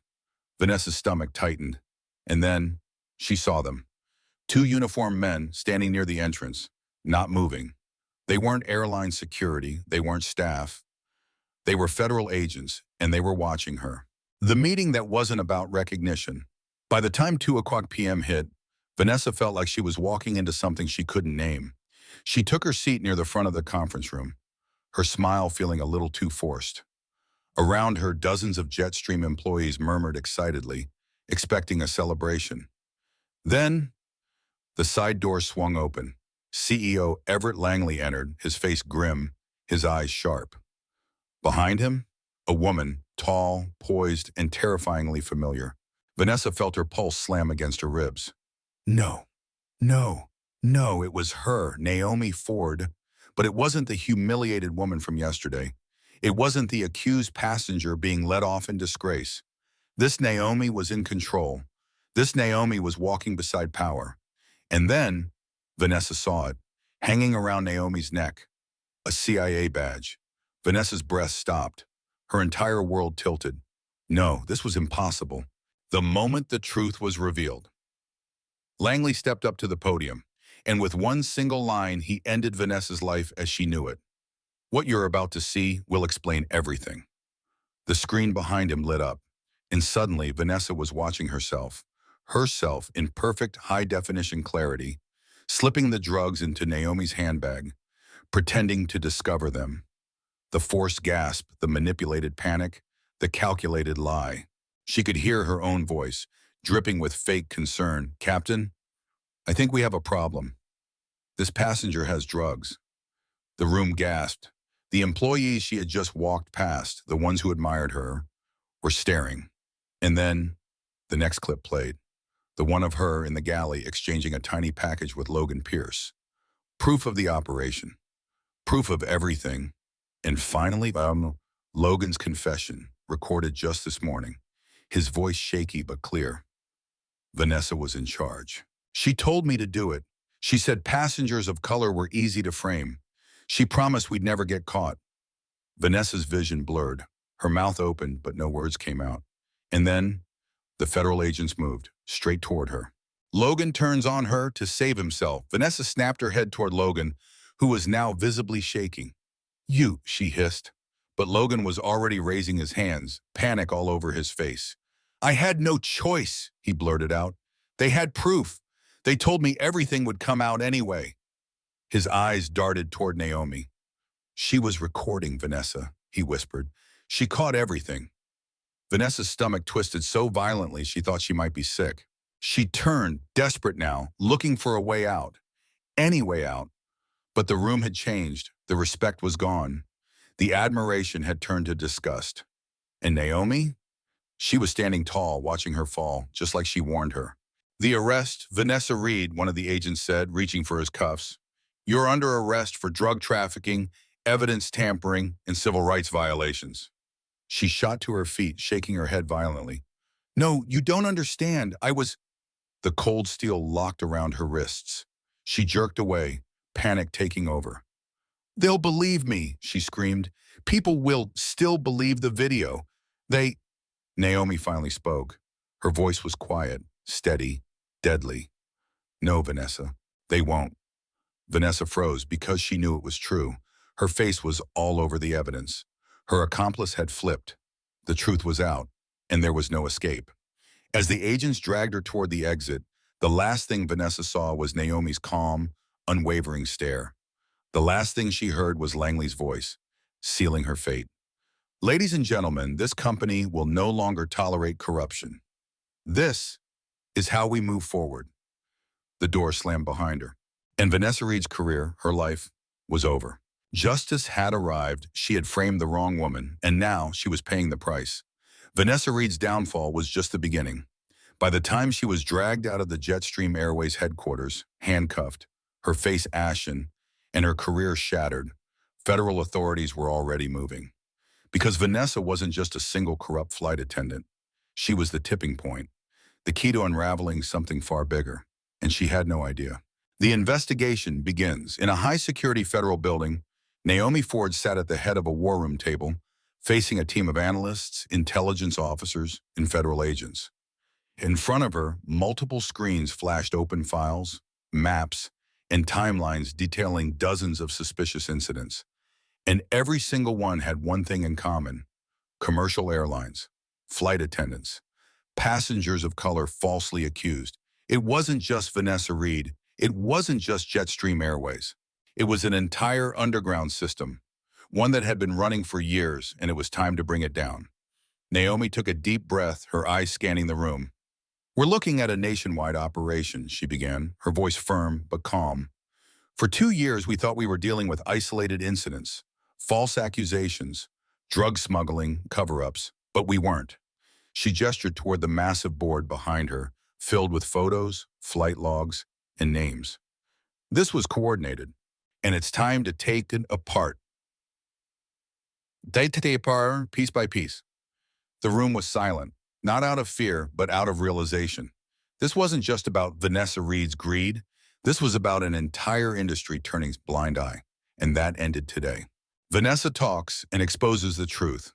Vanessa's stomach tightened, and then she saw them. Two uniformed men standing near the entrance, not moving. They weren't airline security, they weren't staff. They were federal agents, and they were watching her. The meeting that wasn't about recognition. By the time 2:00 p.m. hit, Vanessa felt like she was walking into something she couldn't name. She took her seat near the front of the conference room, her smile feeling a little too forced. Around her, dozens of Jetstream employees murmured excitedly, expecting a celebration. Then, the side door swung open. CEO Everett Langley entered, his face grim, his eyes sharp. Behind him, a woman, tall, poised, and terrifyingly familiar. Vanessa felt her pulse slam against her ribs. No, no. No, it was her, Naomi Ford. But it wasn't the humiliated woman from yesterday. It wasn't the accused passenger being let off in disgrace. This Naomi was in control. This Naomi was walking beside power. And then, Vanessa saw it, hanging around Naomi's neck, a CIA badge. Vanessa's breath stopped. Her entire world tilted. No, this was impossible. The moment the truth was revealed. Langley stepped up to the podium. And with one single line, he ended Vanessa's life as she knew it. What you're about to see will explain everything. The screen behind him lit up, and suddenly Vanessa was watching herself in perfect high-definition clarity, slipping the drugs into Naomi's handbag, pretending to discover them. The forced gasp, the manipulated panic, the calculated lie. She could hear her own voice, dripping with fake concern. "Captain, I think we have a problem. This passenger has drugs." The room gasped. The employees she had just walked past, the ones who admired her, were staring. And then the next clip played, the one of her in the galley exchanging a tiny package with Logan Pierce. Proof of the operation. Proof of everything. And finally, Logan's confession, recorded just this morning. His voice shaky but clear. Vanessa was in charge. "She told me to do it. She said passengers of color were easy to frame. She promised we'd never get caught." Vanessa's vision blurred. Her mouth opened, but no words came out. And then the federal agents moved, straight toward her. Logan turns on her to save himself. Vanessa snapped her head toward Logan, who was now visibly shaking. "You," she hissed. But Logan was already raising his hands, panic all over his face. "I had no choice," he blurted out. "They had proof. They told me everything would come out anyway." His eyes darted toward Naomi. "She was recording, Vanessa," he whispered. "She caught everything." Vanessa's stomach twisted so violently she thought she might be sick. She turned, desperate now, looking for a way out. Any way out. But the room had changed. The respect was gone. The admiration had turned to disgust. And Naomi? She was standing tall, watching her fall, just like she warned her. "The arrest, Vanessa Reed," one of the agents said, reaching for his cuffs. "You're under arrest for drug trafficking, evidence tampering, and civil rights violations." She shot to her feet, shaking her head violently. "No, you don't understand. I was—" The cold steel locked around her wrists. She jerked away, panic taking over. "They'll believe me," she screamed. "People will still believe the video. They—" Naomi finally spoke. Her voice was quiet, steady, deadly. "No, Vanessa, they won't." Vanessa froze because she knew it was true. Her face was all over the evidence. Her accomplice had flipped. The truth was out, and there was no escape. As the agents dragged her toward the exit, the last thing Vanessa saw was Naomi's calm, unwavering stare. The last thing she heard was Langley's voice, sealing her fate. "Ladies and gentlemen, this company will no longer tolerate corruption. This is how we move forward." The door slammed behind her. And Vanessa Reed's career, her life, was over. Justice had arrived, she had framed the wrong woman, and now she was paying the price. Vanessa Reed's downfall was just the beginning. By the time she was dragged out of the Jetstream Airways headquarters, handcuffed, her face ashen, and her career shattered, federal authorities were already moving. Because Vanessa wasn't just a single corrupt flight attendant. She was the tipping point, the key to unraveling something far bigger, and she had no idea. The investigation begins. In a high-security federal building, Naomi Ford sat at the head of a war room table, facing a team of analysts, intelligence officers, and federal agents. In front of her, multiple screens flashed open files, maps, and timelines detailing dozens of suspicious incidents. And every single one had one thing in common: commercial airlines, flight attendants, passengers of color falsely accused. It wasn't just Vanessa Reed. It wasn't just Jetstream Airways. It was an entire underground system, one that had been running for years, and it was time to bring it down. Naomi took a deep breath, her eyes scanning the room. "We're looking at a nationwide operation," she began, her voice firm but calm. "For 2 years, we thought we were dealing with isolated incidents, false accusations, drug smuggling, cover-ups, but we weren't." She gestured toward the massive board behind her, filled with photos, flight logs, and names. "This was coordinated, and it's time to take it apart. Take it apart, piece by piece." The room was silent, not out of fear, but out of realization. This wasn't just about Vanessa Reed's greed. This was about an entire industry turning a blind eye, and that ended today. Vanessa talks and exposes the truth.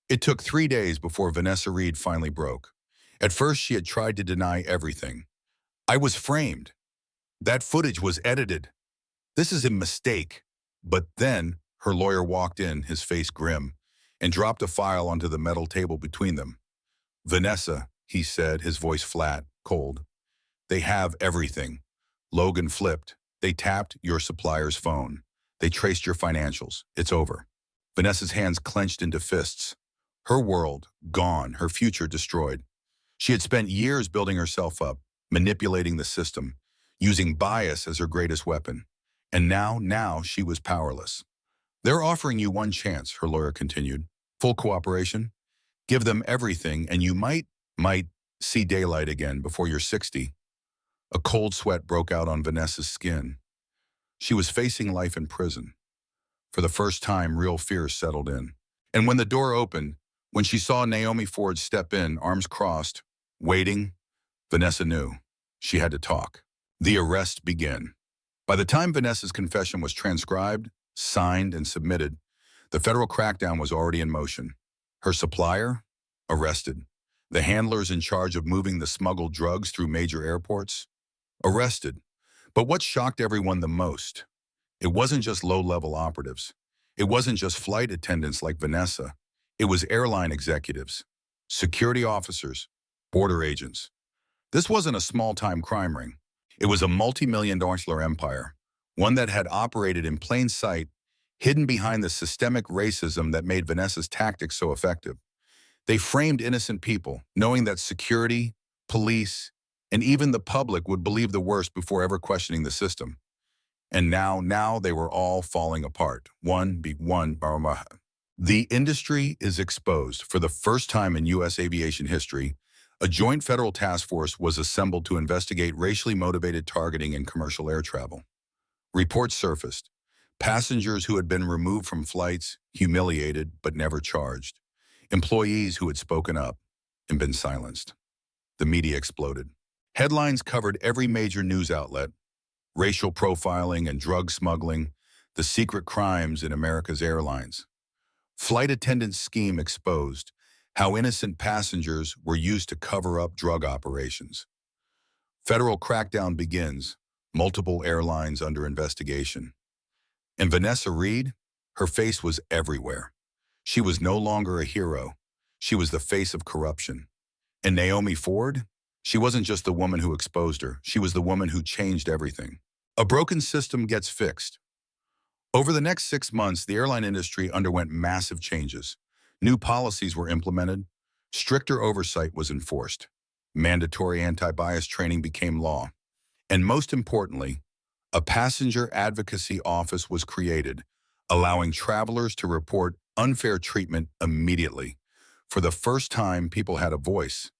It took 3 days before Vanessa Reed finally broke. At first, she had tried to deny everything. "I was framed. That footage was edited. This is a mistake." But then her lawyer walked in, his face grim. and dropped a file onto the metal table between them. "Vanessa," he said, his voice flat, cold. "They have everything." Logan flipped. "They tapped your supplier's phone. They traced your financials. It's over." Vanessa's hands clenched into fists. Her world, gone, her future destroyed. She had spent years building herself up, manipulating the system, using bias as her greatest weapon. And now she was powerless. "They're offering you one chance," her lawyer continued. "Full cooperation. Give them everything, and you might see daylight again before you're 60. A cold sweat broke out on Vanessa's skin. She was facing life in prison. For the first time, real fear settled in. And when the door opened, when she saw Naomi Ford step in, arms crossed, waiting, Vanessa knew she had to talk. The arrest began. By the time Vanessa's confession was transcribed, signed, and submitted, the federal crackdown was already in motion. Her supplier? Arrested. The handlers in charge of moving the smuggled drugs through major airports? Arrested. But what shocked everyone the most? It wasn't just low-level operatives. It wasn't just flight attendants like Vanessa. It was airline executives, security officers, border agents. This wasn't a small-time crime ring. It was a multi-million-dollar empire, one that had operated in plain sight, hidden behind the systemic racism that made Vanessa's tactics so effective. They framed innocent people, knowing that security, police, and even the public would believe the worst before ever questioning the system. And now they were all falling apart. The industry is exposed. For the first time in U.S. aviation history, a joint federal task force was assembled to investigate racially motivated targeting in commercial air travel. Reports surfaced. Passengers who had been removed from flights, humiliated but never charged. Employees who had spoken up and been silenced. The media exploded. Headlines covered every major news outlet: racial profiling and drug smuggling, the secret crimes in America's airlines. Flight attendants' scheme exposed how innocent passengers were used to cover up drug operations. Federal crackdown begins, multiple airlines under investigation. And Vanessa Reed, her face was everywhere. She was no longer a hero. She was the face of corruption. And Naomi Ford? She wasn't just the woman who exposed her. She was the woman who changed everything. A broken system gets fixed. Over the next 6 months, the airline industry underwent massive changes. New policies were implemented. Stricter oversight was enforced. Mandatory anti-bias training became law. And most importantly, a passenger advocacy office was created, allowing travelers to report unfair treatment immediately. For the first time, people had a voice.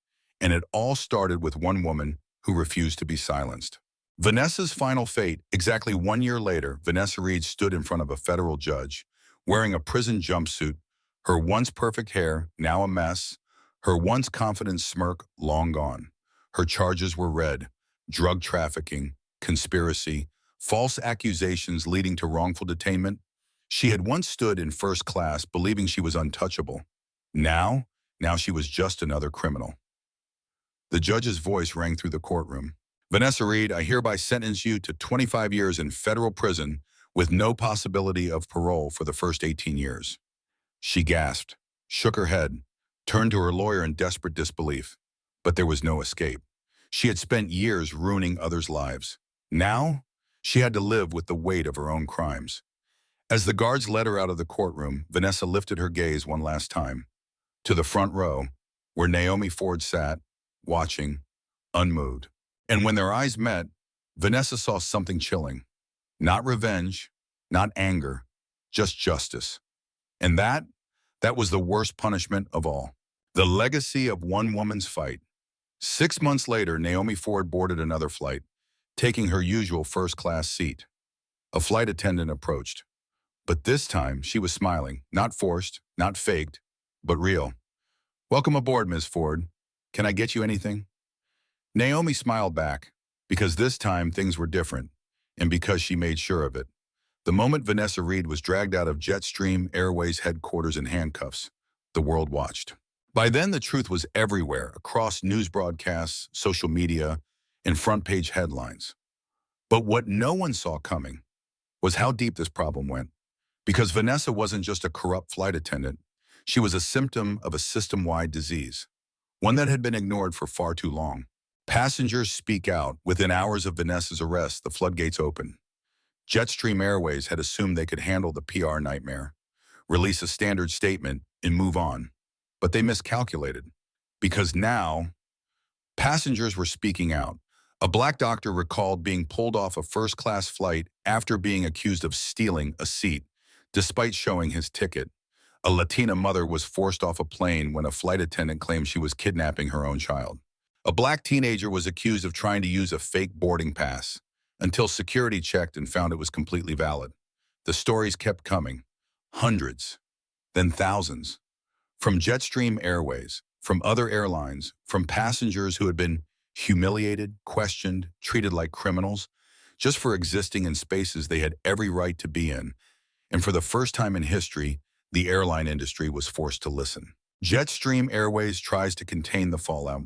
And it all started with one woman who refused to be silenced. Vanessa's final fate: exactly 1 year later, Vanessa Reed stood in front of a federal judge, wearing a prison jumpsuit, her once perfect hair now a mess, her once confident smirk long gone. Her charges were read: drug trafficking, conspiracy, false accusations leading to wrongful detainment. She had once stood in first class, believing she was untouchable. Now she was just another criminal. The judge's voice rang through the courtroom. "Vanessa Reed, I hereby sentence you to 25 years in federal prison with no possibility of parole for the first 18 years. She gasped, shook her head, turned to her lawyer in desperate disbelief. But there was no escape. She had spent years ruining others' lives. Now, she had to live with the weight of her own crimes. As the guards led her out of the courtroom, Vanessa lifted her gaze one last time, to the front row, where Naomi Ford sat, watching, unmoved. And when their eyes met, Vanessa saw something chilling. Not revenge, not anger, just justice. And that was the worst punishment of all. The legacy of one woman's fight. 6 months later, Naomi Ford boarded another flight, taking her usual first-class seat. A flight attendant approached. But this time, she was smiling, not forced, not faked, but real. "Welcome aboard, Ms. Ford. Can I get you anything?" Naomi smiled back, because this time things were different, and because she made sure of it. The moment Vanessa Reed was dragged out of Jetstream Airways headquarters in handcuffs, the world watched. By then, the truth was everywhere, across news broadcasts, social media, and front-page headlines. But what no one saw coming was how deep this problem went. Because Vanessa wasn't just a corrupt flight attendant. She was a symptom of a system-wide disease, one that had been ignored for far too long. Passengers speak out. Within hours of Vanessa's arrest, the floodgates open. Jetstream Airways had assumed they could handle the PR nightmare, release a standard statement, and move on. But they miscalculated, because now passengers were speaking out. A black doctor recalled being pulled off a first-class flight after being accused of stealing a seat, despite showing his ticket. A Latina mother was forced off a plane when a flight attendant claimed she was kidnapping her own child. A black teenager was accused of trying to use a fake boarding pass until security checked and found it was completely valid. The stories kept coming. Hundreds, then thousands. From Jetstream Airways, from other airlines, from passengers who had been humiliated, questioned, treated like criminals, just for existing in spaces they had every right to be in. And for the first time in history, the airline industry was forced to listen. Jetstream Airways tries to contain the fallout.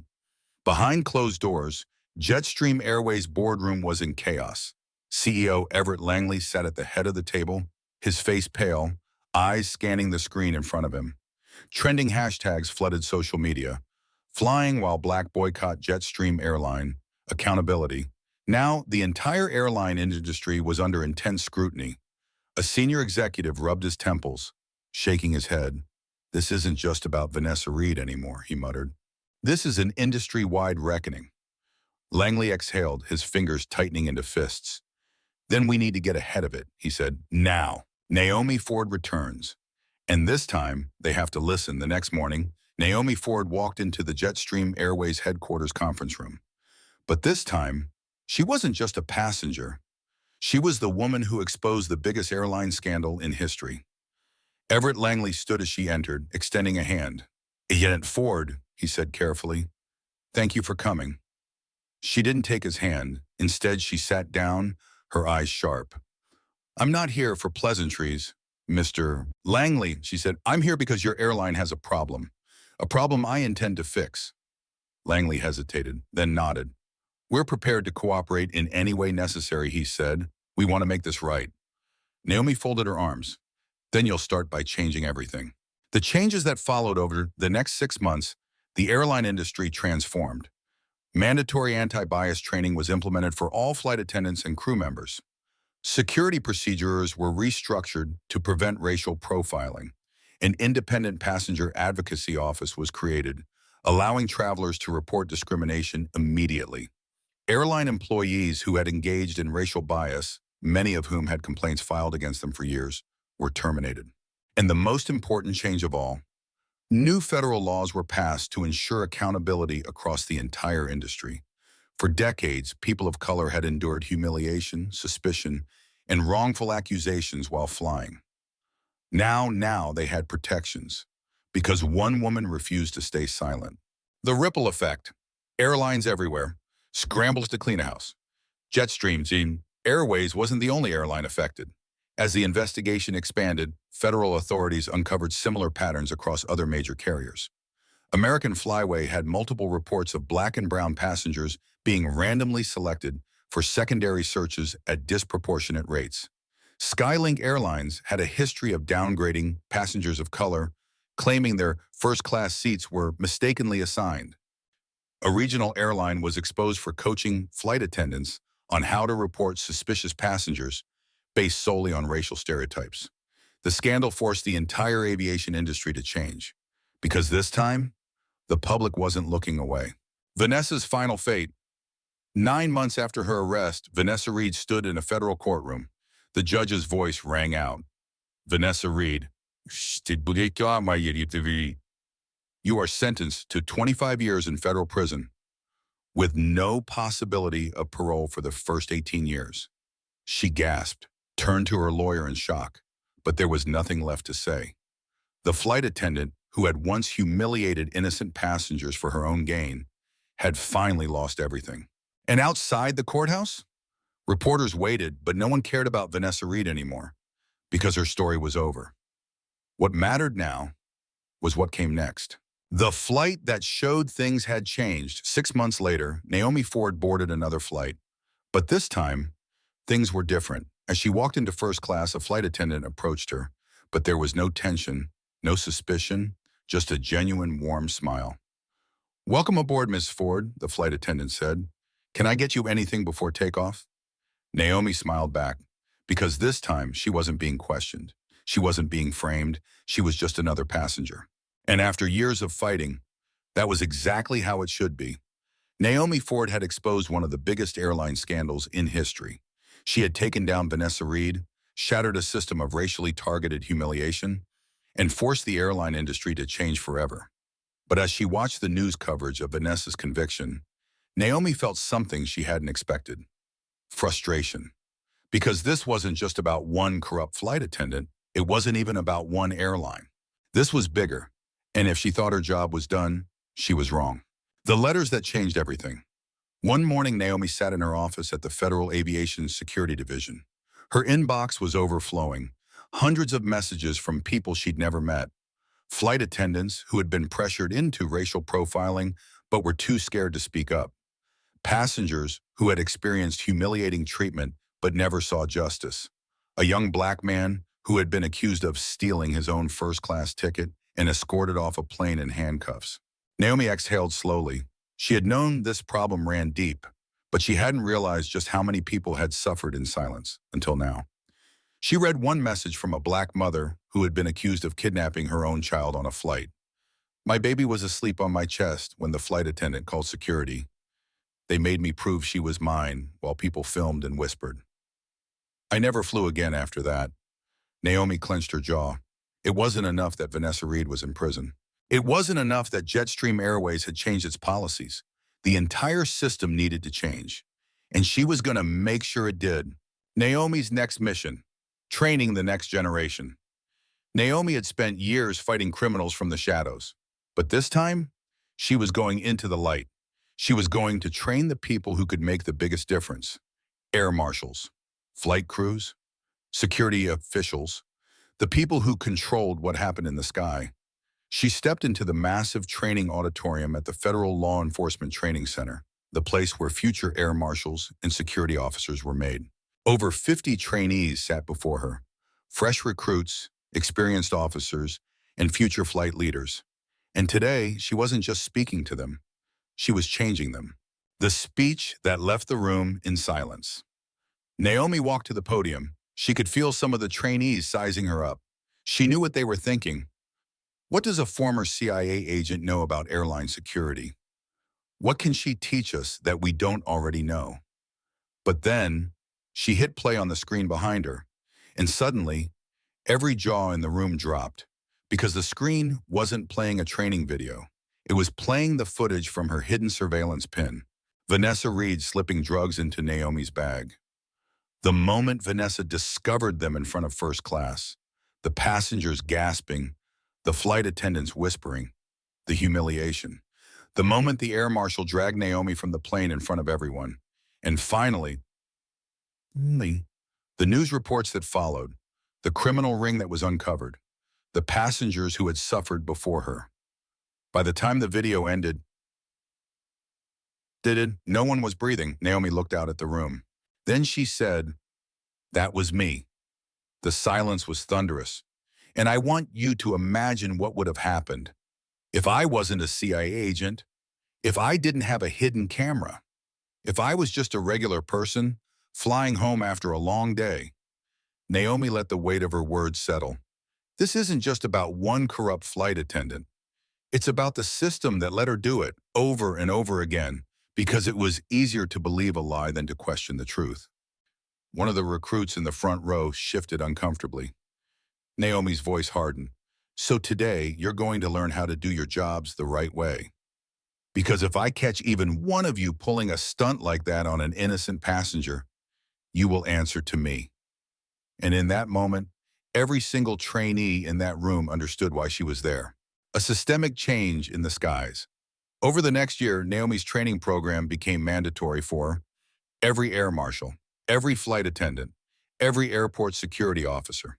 Behind closed doors, Jetstream Airways' boardroom was in chaos. CEO Everett Langley sat at the head of the table, his face pale, eyes scanning the screen in front of him. Trending hashtags flooded social media. Flying while black boycott Jetstream airline, accountability. Now, the entire airline industry was under intense scrutiny. A senior executive rubbed his temples, shaking his head. "This isn't just about Vanessa Reed anymore," he muttered. "This is an industry-wide reckoning." Langley exhaled, his fingers tightening into fists. "Then we need to get ahead of it," he said. "Now." Naomi Ford returns. And this time, they have to listen. The next morning, Naomi Ford walked into the Jetstream Airways headquarters conference room. But this time, she wasn't just a passenger. She was the woman who exposed the biggest airline scandal in history. Everett Langley stood as she entered, extending a hand. "Agent Ford," he said carefully, "thank you for coming." She didn't take his hand. Instead, she sat down, her eyes sharp. "I'm not here for pleasantries, Mr. Langley," she said. "I'm here because your airline has a problem I intend to fix." Langley hesitated, then nodded. "We're prepared to cooperate in any way necessary," he said. "We want to make this right." Naomi folded her arms. "Then you'll start by changing everything." The changes that followed over the next 6 months, the airline industry transformed. Mandatory anti-bias training was implemented for all flight attendants and crew members. Security procedures were restructured to prevent racial profiling. An independent passenger advocacy office was created, allowing travelers to report discrimination immediately. Airline employees who had engaged in racial bias, many of whom had complaints filed against them for years, were terminated. And the most important change of all, new federal laws were passed to ensure accountability across the entire industry. For decades, people of color had endured humiliation, suspicion, and wrongful accusations while flying. Now they had protections, because one woman refused to stay silent. The ripple effect. Airlines everywhere scrambles to clean house. Jetstream Airways wasn't the only airline affected. As the investigation expanded, federal authorities uncovered similar patterns across other major carriers. American Flyway had multiple reports of black and brown passengers being randomly selected for secondary searches at disproportionate rates. Skylink Airlines had a history of downgrading passengers of color, claiming their first-class seats were mistakenly assigned. A regional airline was exposed for coaching flight attendants on how to report suspicious passengers based solely on racial stereotypes. The scandal forced the entire aviation industry to change, because this time, the public wasn't looking away. Vanessa's final fate. 9 months after her arrest, Vanessa Reed stood in a federal courtroom. The judge's voice rang out. "Vanessa Reed, you are sentenced to 25 years in federal prison with no possibility of parole for the first 18 years. She gasped, turned to her lawyer in shock, but there was nothing left to say. The flight attendant, who had once humiliated innocent passengers for her own gain, had finally lost everything. And outside the courthouse, reporters waited, but no one cared about Vanessa Reed anymore, because her story was over. What mattered now was what came next. The flight that showed things had changed. 6 months later, Naomi Ford boarded another flight. But this time, things were different. As she walked into first class, a flight attendant approached her, but there was no tension, No suspicion, just a genuine warm smile. "Welcome aboard, Miss Ford," the flight attendant said. "Can I get you anything before takeoff?" Naomi smiled back, because this time she wasn't being questioned. She wasn't being framed. She was just another passenger. And after years of fighting, that was exactly how it should be. Naomi Ford had exposed one of the biggest airline scandals in history. She had taken down Vanessa Reed, shattered a system of racially targeted humiliation, and forced the airline industry to change forever. But as she watched the news coverage of Vanessa's conviction, Naomi felt something she hadn't expected: frustration. Because this wasn't just about one corrupt flight attendant, it wasn't even about one airline. This was bigger, and if she thought her job was done, she was wrong. The letters that changed everything. One morning, Naomi sat in her office at the Federal Aviation Security Division. Her inbox was overflowing, hundreds of messages from people she'd never met, flight attendants who had been pressured into racial profiling but were too scared to speak up, passengers who had experienced humiliating treatment but never saw justice, a young black man who had been accused of stealing his own first-class ticket and escorted off a plane in handcuffs. Naomi exhaled slowly. She had known this problem ran deep, but she hadn't realized just how many people had suffered in silence until now. She read one message from a black mother who had been accused of kidnapping her own child on a flight. "My baby was asleep on my chest when the flight attendant called security. They made me prove she was mine while people filmed and whispered." I never flew again after that. Naomi clenched her jaw. It wasn't enough that Vanessa Reed was in prison. It wasn't enough that Jetstream Airways had changed its policies. The entire system needed to change, and she was going to make sure it did. Naomi's next mission: training the next generation. Naomi had spent years fighting criminals from the shadows, but this time, she was going into the light. She was going to train the people who could make the biggest difference: air marshals, flight crews, security officials, the people who controlled what happened in the sky. She stepped into the massive training auditorium at the Federal Law Enforcement Training Center, the place where future air marshals and security officers were made. Over 50 trainees sat before her: fresh recruits, experienced officers, and future flight leaders. And today, she wasn't just speaking to them, she was changing them. The speech that left the room in silence. Naomi walked to the podium. She could feel some of the trainees sizing her up. She knew what they were thinking. What does a former CIA agent know about airline security? What can she teach us that we don't already know? But then, she hit play on the screen behind her, and suddenly, every jaw in the room dropped, because the screen wasn't playing a training video. It was playing the footage from her hidden surveillance pin: Vanessa Reed slipping drugs into Naomi's bag. The moment Vanessa discovered them in front of first class, the passengers gasping, the flight attendants whispering, the humiliation. The moment the air marshal dragged Naomi from the plane in front of everyone. And finally, the news reports that followed, the criminal ring that was uncovered, the passengers who had suffered before her. By the time the video ended, no one was breathing. Naomi looked out at the room. Then she said, "That was me." The silence was thunderous. And I want you to imagine what would have happened if I wasn't a CIA agent, if I didn't have a hidden camera, if I was just a regular person flying home after a long day. Naomi let the weight of her words settle. This isn't just about one corrupt flight attendant. It's about the system that let her do it over and over again because it was easier to believe a lie than to question the truth. One of the recruits in the front row shifted uncomfortably. Naomi's voice hardened. "So today, you're going to learn how to do your jobs the right way. Because if I catch even one of you pulling a stunt like that on an innocent passenger, you will answer to me." And in that moment, every single trainee in that room understood why she was there. A systemic change in the skies. Over the next year, Naomi's training program became mandatory for every air marshal, every flight attendant, every airport security officer.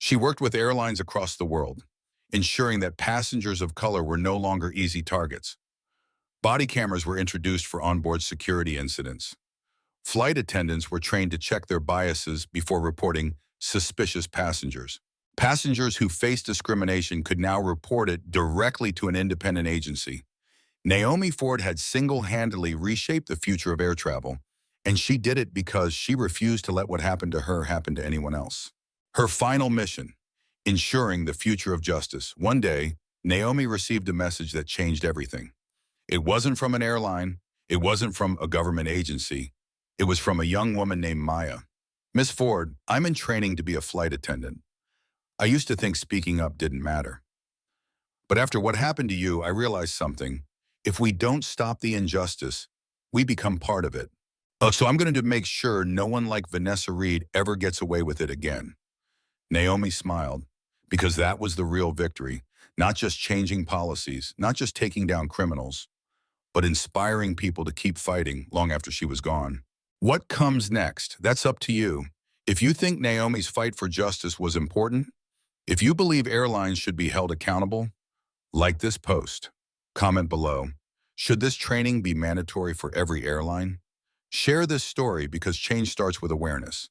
She worked with airlines across the world, ensuring that passengers of color were no longer easy targets. Body cameras were introduced for onboard security incidents. Flight attendants were trained to check their biases before reporting suspicious passengers. Passengers who faced discrimination could now report it directly to an independent agency. Naomi Ford had single-handedly reshaped the future of air travel, and she did it because she refused to let what happened to her happen to anyone else. Her final mission, ensuring the future of justice. One day, Naomi received a message that changed everything. It wasn't from an airline. It wasn't from a government agency. It was from a young woman named Maya. Miss Ford, I'm in training to be a flight attendant. I used to think speaking up didn't matter. But after what happened to you, I realized something. If we don't stop the injustice, we become part of it. So I'm going to make sure no one like Vanessa Reed ever gets away with it again. Naomi smiled, because that was the real victory, not just changing policies, not just taking down criminals, but inspiring people to keep fighting long after she was gone. What comes next? That's up to you. If you think Naomi's fight for justice was important, if you believe airlines should be held accountable, like this post. Comment below. Should this training be mandatory for every airline? Share this story because change starts with awareness.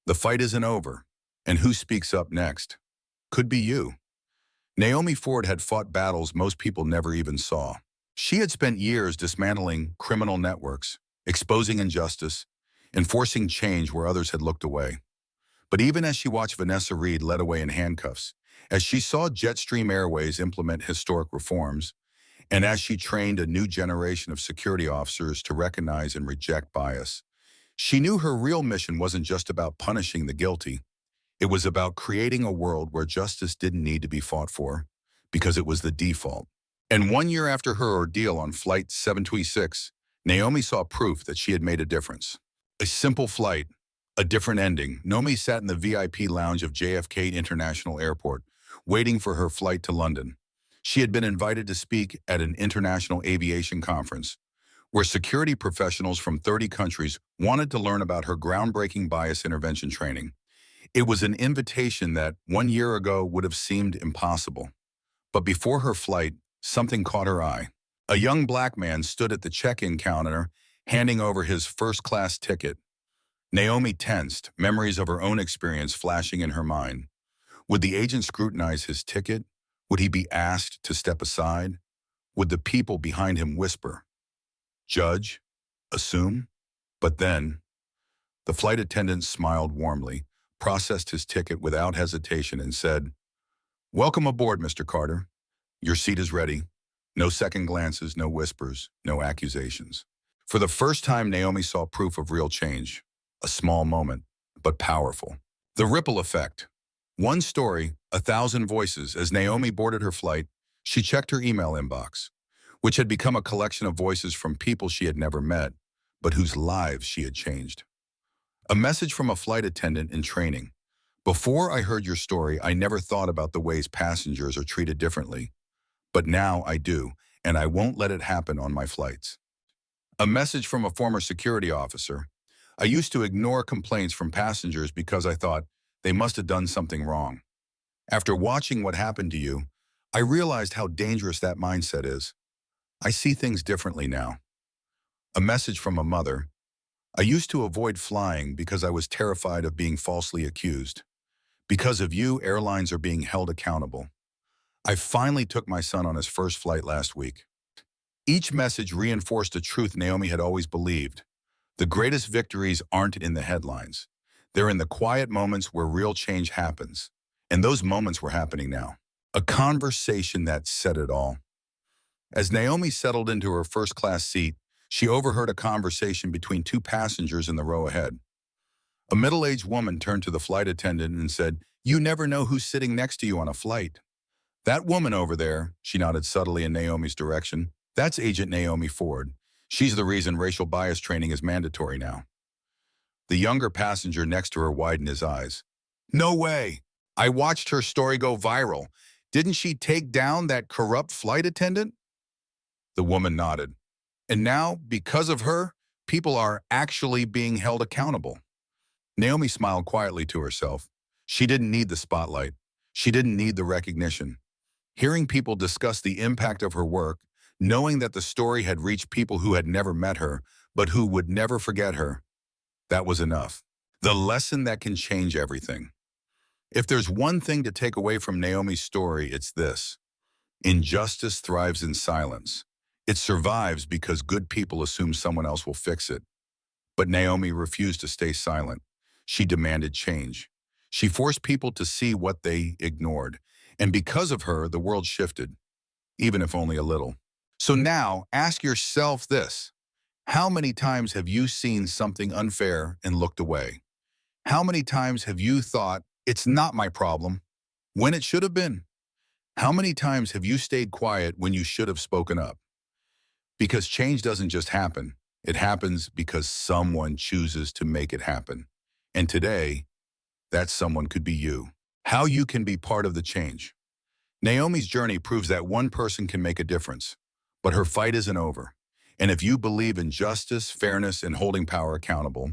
The fight isn't over, and who speaks up next? Could be you. Naomi Ford had fought battles most people never even saw. She had spent years dismantling criminal networks, exposing injustice, enforcing change where others had looked away. But even as she watched Vanessa Reed led away in handcuffs, as she saw Jetstream Airways implement historic reforms, and as she trained a new generation of security officers to recognize and reject bias, she knew her real mission wasn't just about punishing the guilty. It was about creating a world where justice didn't need to be fought for, because it was the default. And 1 year after her ordeal on Flight 726, Naomi saw proof that she had made a difference. A simple flight, a different ending. Naomi sat in the VIP lounge of JFK International Airport, waiting for her flight to London. She had been invited to speak at an international aviation conference, where security professionals from 30 countries wanted to learn about her groundbreaking bias intervention training. It was an invitation that 1 year ago would have seemed impossible. But before her flight, something caught her eye. A young black man stood at the check-in counter, handing over his first-class ticket. Naomi tensed, memories of her own experience flashing in her mind. Would the agent scrutinize his ticket? Would he be asked to step aside? Would the people behind him whisper, judge, assume? But then, the flight attendant smiled warmly, processed his ticket without hesitation, and said, "Welcome aboard, Mr. Carter. Your seat is ready." No second glances, no whispers, no accusations. For the first time, Naomi saw proof of real change. A small moment, but powerful. The ripple effect. One story, 1,000 voices. As Naomi boarded her flight, she checked her email inbox, which had become a collection of voices from people she had never met, but whose lives she had changed. A message from a flight attendant in training. "Before I heard your story, I never thought about the ways passengers are treated differently. But now I do, and I won't let it happen on my flights." A message from a former security officer. "I used to ignore complaints from passengers because I thought they must have done something wrong. After watching what happened to you, I realized how dangerous that mindset is. I see things differently now." A message from a mother. "I used to avoid flying because I was terrified of being falsely accused. Because of you, airlines are being held accountable. I finally took my son on his first flight last week." Each message reinforced a truth Naomi had always believed. The greatest victories aren't in the headlines. They're in the quiet moments where real change happens. And those moments were happening now. A conversation that said it all. As Naomi settled into her first-class seat, she overheard a conversation between two passengers in the row ahead. A middle-aged woman turned to the flight attendant and said, "You never know who's sitting next to you on a flight." "That woman over there," she nodded subtly in Naomi's direction, "that's Agent Naomi Ford. She's the reason racial bias training is mandatory now." The younger passenger next to her widened his eyes. "No way! I watched her story go viral. Didn't she take down that corrupt flight attendant?" The woman nodded. "And now, because of her, people are actually being held accountable." Naomi smiled quietly to herself. She didn't need the spotlight. She didn't need the recognition. Hearing people discuss the impact of her work, knowing that the story had reached people who had never met her, but who would never forget her, that was enough. The lesson that can change everything. If there's one thing to take away from Naomi's story, it's this. Injustice thrives in silence. It survives because good people assume someone else will fix it. But Naomi refused to stay silent. She demanded change. She forced people to see what they ignored. And because of her, the world shifted, even if only a little. So now, ask yourself this. How many times have you seen something unfair and looked away? How many times have you thought, it's not my problem, when it should have been? How many times have you stayed quiet when you should have spoken up? Because change doesn't just happen. It happens because someone chooses to make it happen. And today, that someone could be you. How you can be part of the change. Naomi's journey proves that one person can make a difference, but her fight isn't over. And if you believe in justice, fairness, and holding power accountable,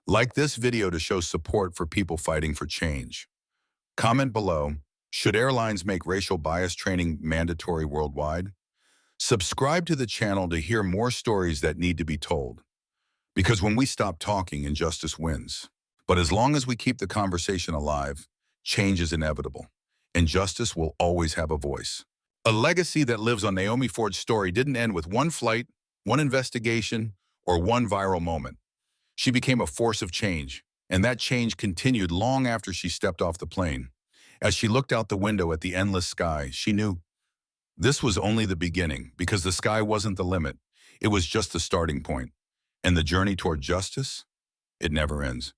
like this video to show support for people fighting for change. Comment below, should airlines make racial bias training mandatory worldwide? Subscribe to the channel to hear more stories that need to be told. Because when we stop talking, injustice wins. But as long as we keep the conversation alive, change is inevitable. And justice will always have a voice. A legacy that lives on Naomi Ford's story didn't end with one flight, one investigation, or one viral moment. She became a force of change, and that change continued long after she stepped off the plane. As she looked out the window at the endless sky, she knew this was only the beginning, because the sky wasn't the limit. It was just the starting point. And the journey toward justice, it never ends.